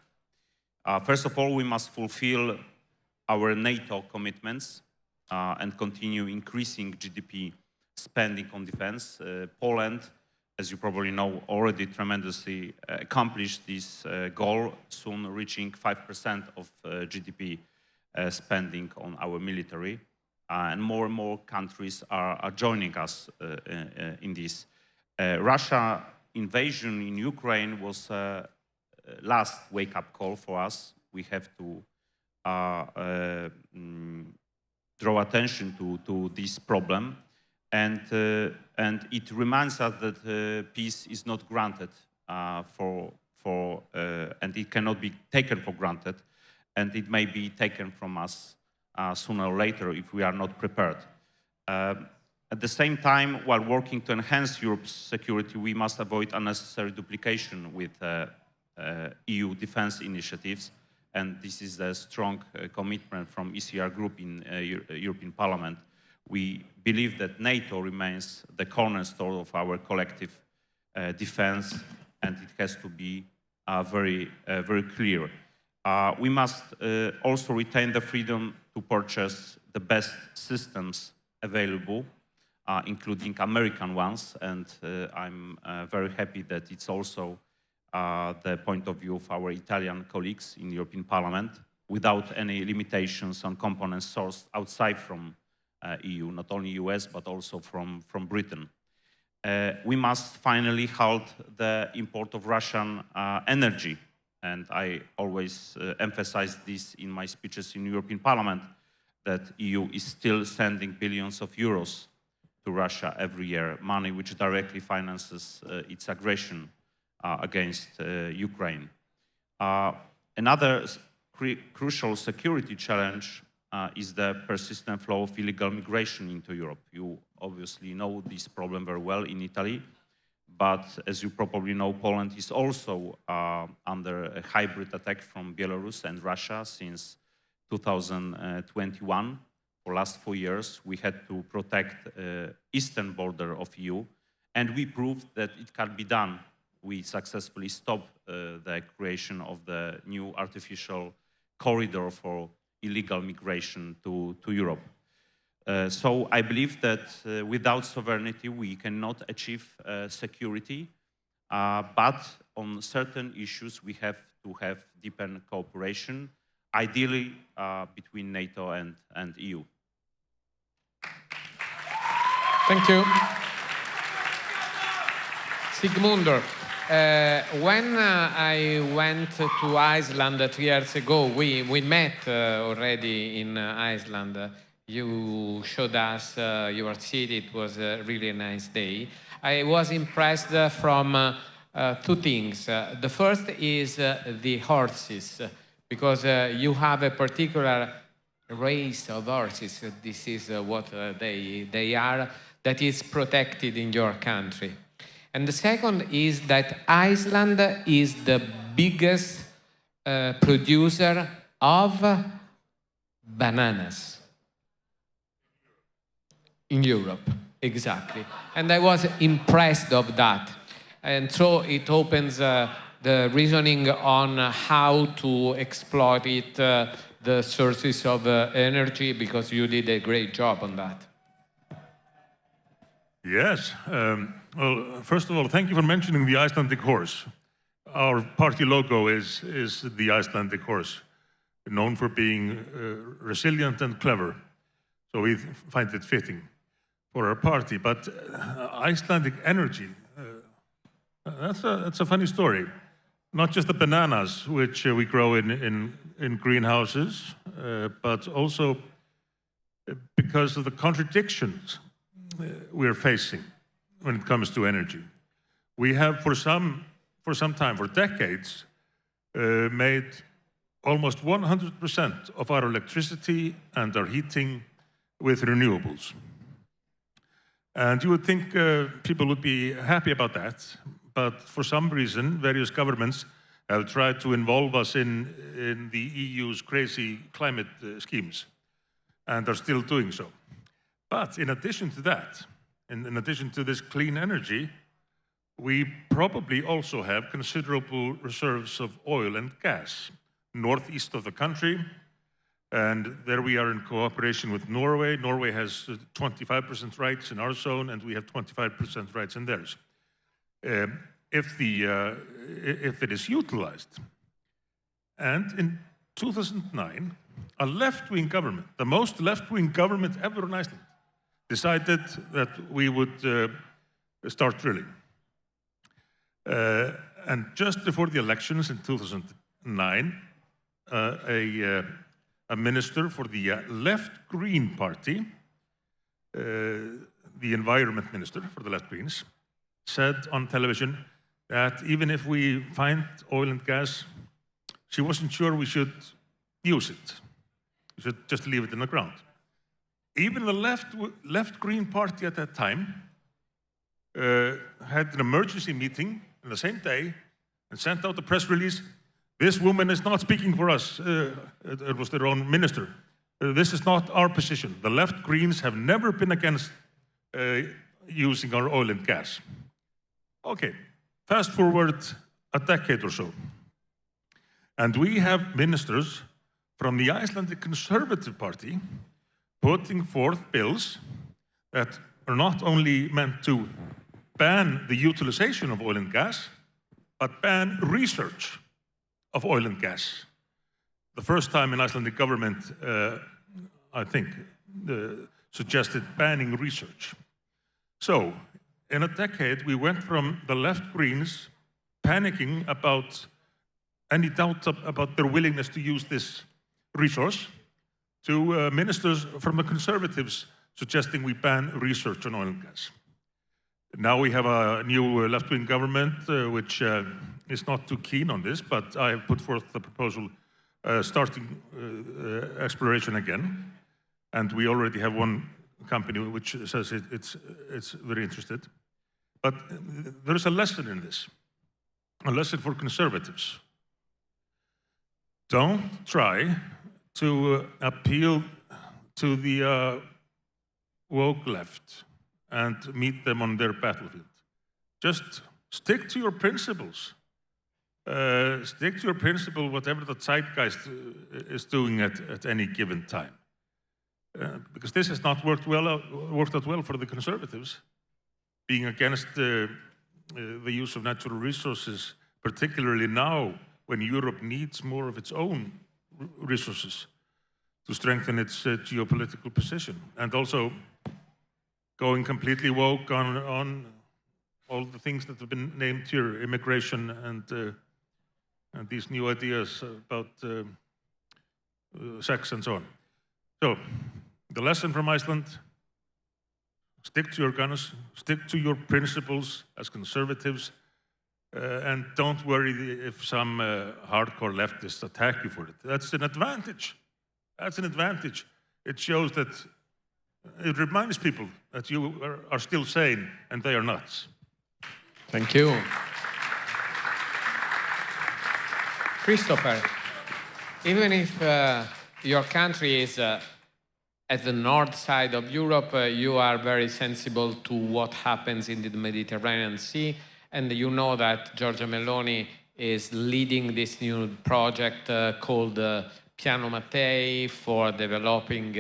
First of all, we must fulfill our NATO commitments and continue increasing GDP spending on defense. Poland, as you probably know, already tremendously accomplished this goal, soon reaching 5% of GDP spending on our military. And more countries are joining us in this. Russia invasion in Ukraine was a last wake-up call for us. We have to draw attention to this problem, and it reminds us that peace is not granted and it cannot be taken for granted, and it may be taken from us sooner or later if we are not prepared. At the same time, while working to enhance Europe's security, we must avoid unnecessary duplication with EU defense initiatives and this is a strong commitment from ECR group in European Parliament. We believe that NATO remains the cornerstone of our collective defense, and it has to be very clear. We must also retain the freedom to purchase the best systems available, including American ones, and I'm very happy that it's also the point of view of our Italian colleagues in the European Parliament, without any limitations on components sourced outside from EU, not only US, but also from Britain. We must finally halt the import of Russian energy, and I always emphasize this in my speeches in European Parliament, that EU is still sending billions of euros to Russia every year, money which directly finances its aggression against Ukraine. Another crucial security challenge is the persistent flow of illegal migration into Europe. You obviously know this problem very well in Italy, but as you probably know, Poland is also under a hybrid attack from Belarus and Russia since 2021. For the last 4 years, we had to protect eastern border of EU, and we proved that it can be done. We successfully stopped the creation of the new artificial corridor for illegal migration to Europe. So I believe that without sovereignty, we cannot achieve security, but on certain issues, we have to have deepened cooperation, ideally between NATO and EU.
Thank you. Sigmundur, when I went to Iceland 3 years ago, we met already in Iceland. You showed us your city. It was a really nice day. I was impressed from 2 things. The first is the horses, because you have a particular race of horses. This is what they are, that is protected in your country. And the second is that Iceland is the biggest producer of bananas in Europe, exactly. And I was impressed of that. And so it opens the reasoning on how to exploit it, the sources of energy, because you did a great job on that.
Yes. Well, first of all, thank you for mentioning the Icelandic horse. Our party logo is the Icelandic horse, known for being resilient and clever. So we find it fitting for our party. But Icelandic energy, that's a funny story. Not just the bananas, which we grow in greenhouses, but also because of the contradictions we're facing when it comes to energy. We have for some time, for decades, made almost 100% of our electricity and our heating with renewables. And you would think people would be happy about that, but for some reason, various governments have tried to involve us in the EU's crazy climate schemes, and are still doing so. But in addition to that, in addition to this clean energy, we probably also have considerable reserves of oil and gas northeast of the country, and there we are in cooperation with Norway. Norway has 25% rights in our zone, and we have 25% rights in theirs. If it is utilized. And in 2009, a left-wing government, the most left-wing government ever in Iceland, decided that we would start drilling. And just before the elections in 2009, a minister for the Left Green Party, the environment minister for the Left Greens, said on television that even if we find oil and gas, she wasn't sure we should use it. We should just leave it in the ground. Even the Left Green Party at that time had an emergency meeting on the same day and sent out a press release. This woman is not speaking for us. It was their own minister. This is not our position. The left Greens have never been against using our oil and gas. Okay, fast forward a decade or so. And we have ministers from the Icelandic Conservative Party putting forth bills that are not only meant to ban the utilization of oil and gas, but ban research of oil and gas. The first time an Icelandic government, I think, suggested banning research. So, in a decade, we went from the left Greens panicking about any doubt about their willingness to use this resource to ministers from the Conservatives suggesting we ban research on oil and gas. Now we have a new left-wing government which is not too keen on this, but I have put forth the proposal starting exploration again. And we already have one company which says it's very interested. But there is a lesson in this, a lesson for conservatives. Don't try to appeal to the woke left and meet them on their battlefield. Just stick to your principles. Stick to your principle, whatever the zeitgeist is doing at any given time. Because this has not worked out well for the conservatives, being against the use of natural resources, particularly now when Europe needs more of its own resources to strengthen its geopolitical position. And also going completely woke on all the things that have been named here, immigration and these new ideas about sex and so on. So, the lesson from Iceland, stick to your guns, stick to your principles as conservatives, and don't worry if some hardcore leftists attack you for it. That's an advantage. That's an advantage. It shows that, it reminds people that you are still sane and they are not.
Thank you. Kristoffer, even if your country is at the north side of Europe, you are very sensible to what happens in the Mediterranean Sea, and you know that Giorgia Meloni is leading this new project called Piano Mattei for developing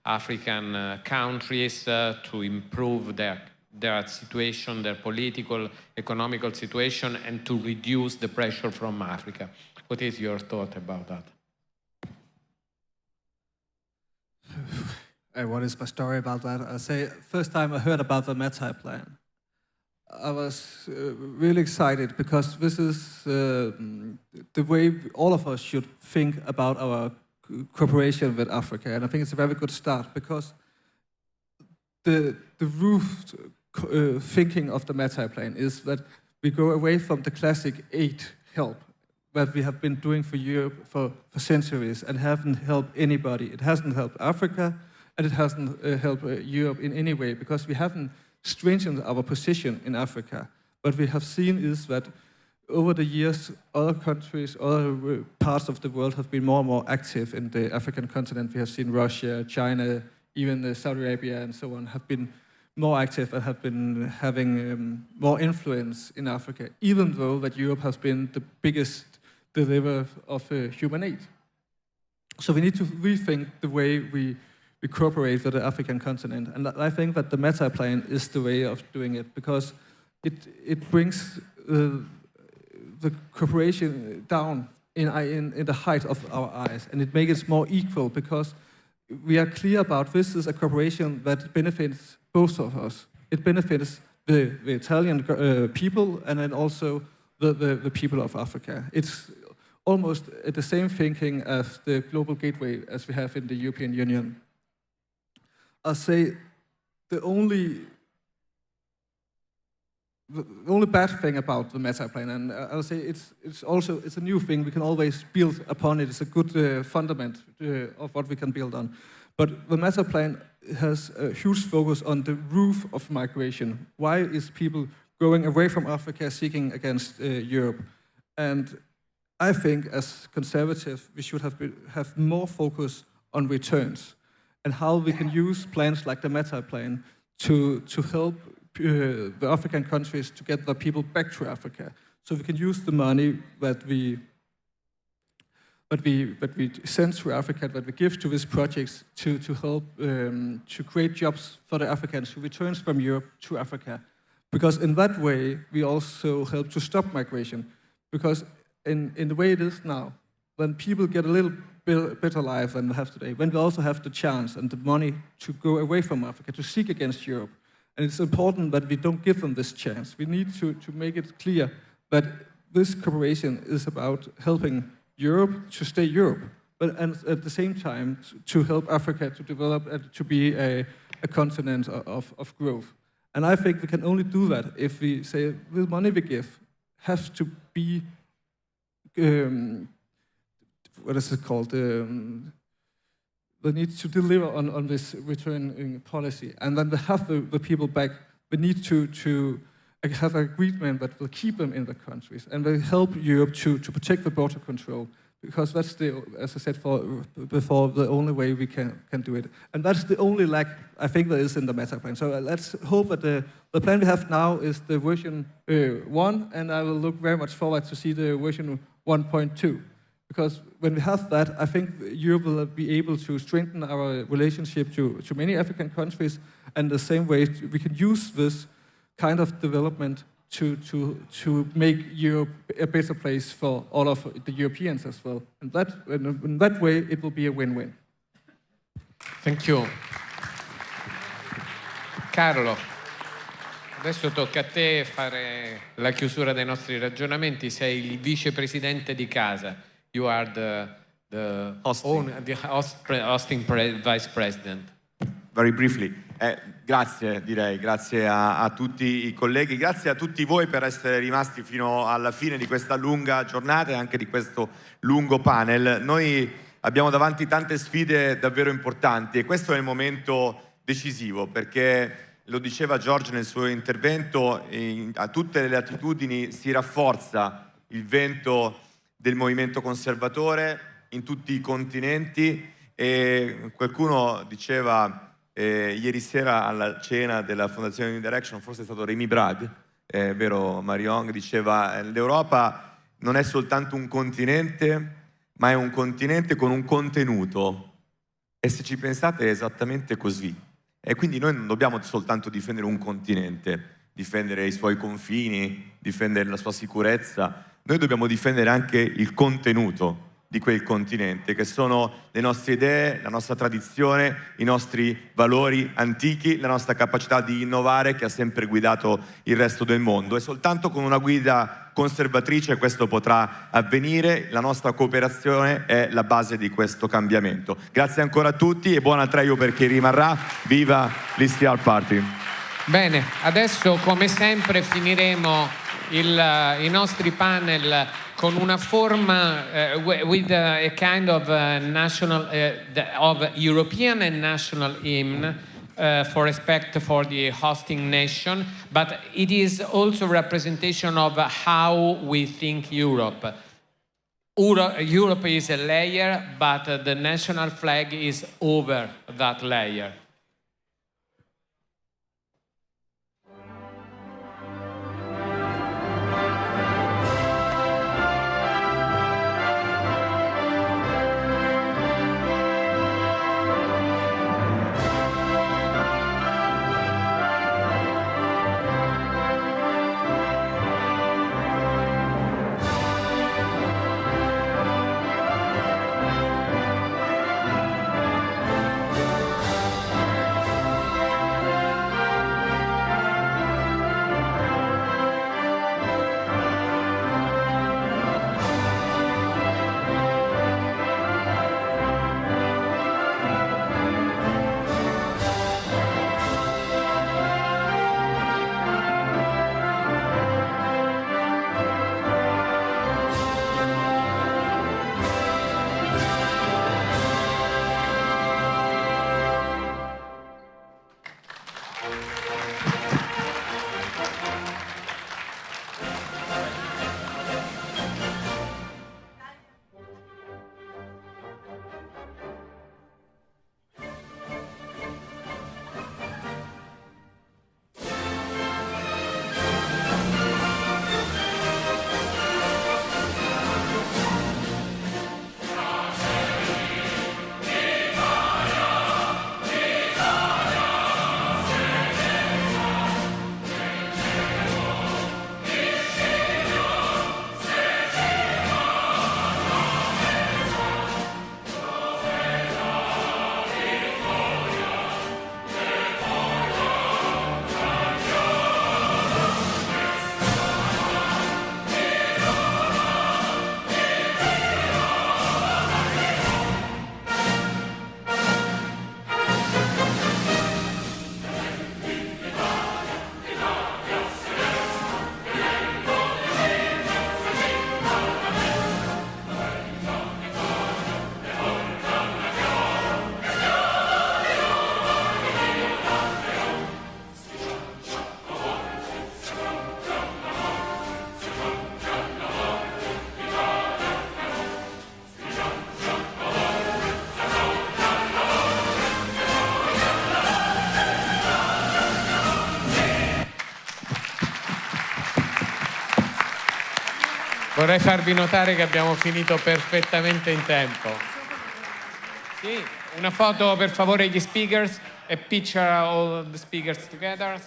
African countries to improve their situation, their political, economical situation, and to reduce the pressure from Africa. What is your thought about that?
What is my story about that? I say, first time I heard about the Mattei plan, I was really excited because this is the way all of us should think about our cooperation with Africa. And I think it's a very good start because the root thinking of the Mattei plan is that we go away from the classic aid help that we have been doing for Europe for centuries and haven't helped anybody. It hasn't helped Africa and it hasn't helped Europe in any way because we haven't strengthened our position in Africa. What we have seen is that over the years, other countries, other parts of the world have been more and more active in the African continent. We have seen Russia, China, even Saudi Arabia and so on have been more active and have been having more influence in Africa, even though that Europe has been the biggest deliverer of human aid. So we need to rethink the way we cooperate with the African continent. And I think that the Mattei plan is the way of doing it because it brings the cooperation down in the height of our eyes, and it makes it more equal because we are clear about this is a cooperation that benefits both of us. It benefits the Italian people and then also the people of Africa. It's almost the same thinking as the global gateway as we have in the European Union. I'll say the only bad thing about the Mattei plan, and I'll say it's a new thing. We can always build upon it. It's a good fundament of what we can build on. But the Mattei plan has a huge focus on the root of migration. Why is people going away from Africa seeking against Europe? And I think as conservatives, we should have more focus on returns and how we can use plans like the Meta plan to help the African countries to get their people back to Africa. So we can use the money that we send to Africa, that we give to these projects to help to create jobs for the Africans who returns from Europe to Africa. Because in that way, we also help to stop migration. Because in the way it is now, when people get a little bit better life than they have today, when we also have the chance and the money to go away from Africa, to seek against Europe, and it's important that we don't give them this chance. We need to make it clear that this cooperation is about helping Europe to stay Europe, and at the same time to help Africa to develop and to be a continent of growth. And I think we can only do that if we say the money we give has to be, what is it called? We need to deliver on this return policy. And then we have the people back. We need to have an agreement that will keep them in the countries and will help Europe to protect the border control. Because that's the, as I said before, the only way we can do it. And that's the only lack, I think, there is in the Meta plan. So let's hope that the plan we have now is the version 1, and I will look very much forward to see the version 1.2. Because when we have that, I think Europe will be able to strengthen our relationship to many African countries, and the same way we can use this kind of development to make Europe a better place for all of the Europeans as well. And in that way, it will be a win-win.
Thank you. Carlo, adesso tocca a te fare la chiusura dei nostri ragionamenti. Sei il vicepresidente di casa. You are the hosting vice president.
Very briefly. Grazie, direi, grazie a tutti i colleghi, grazie a tutti voi per essere rimasti fino alla fine di questa lunga giornata e anche di questo lungo panel. Noi abbiamo davanti tante sfide davvero importanti e questo è il momento decisivo, perché lo diceva George nel suo intervento, a tutte le latitudini si rafforza il vento del movimento conservatore in tutti i continenti e qualcuno diceva ieri sera alla cena della fondazione New Direction, forse è stato Rémi Bragg, vero Marion, diceva l'Europa non è soltanto un continente, ma è un continente con un contenuto. E se ci pensate è esattamente così. E quindi noi non dobbiamo soltanto difendere un continente, difendere i suoi confini, difendere la sua sicurezza, noi dobbiamo difendere anche il contenuto di quel continente, che sono le nostre idee, la nostra tradizione, i nostri valori antichi, la nostra capacità di innovare che ha sempre guidato il resto del mondo. E soltanto con una guida conservatrice questo potrà avvenire. La nostra cooperazione è la base di questo cambiamento. Grazie ancora a tutti e buon Atreju per chi rimarrà. Viva l'ICR Party!
Bene, adesso come sempre finiremo i nostri panel con una forma with a kind of national of European and national hymn for respect for the hosting nation, but it is also a representation of how we think Europe. Europe is a layer, but the national flag is over that layer. Vorrei farvi notare che abbiamo finito perfettamente in tempo. Sì, una foto per favore gli speakers, a picture all the speakers together.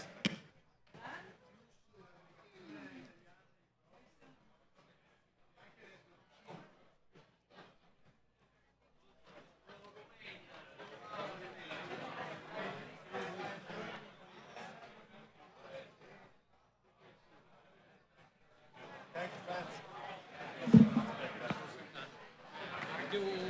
Do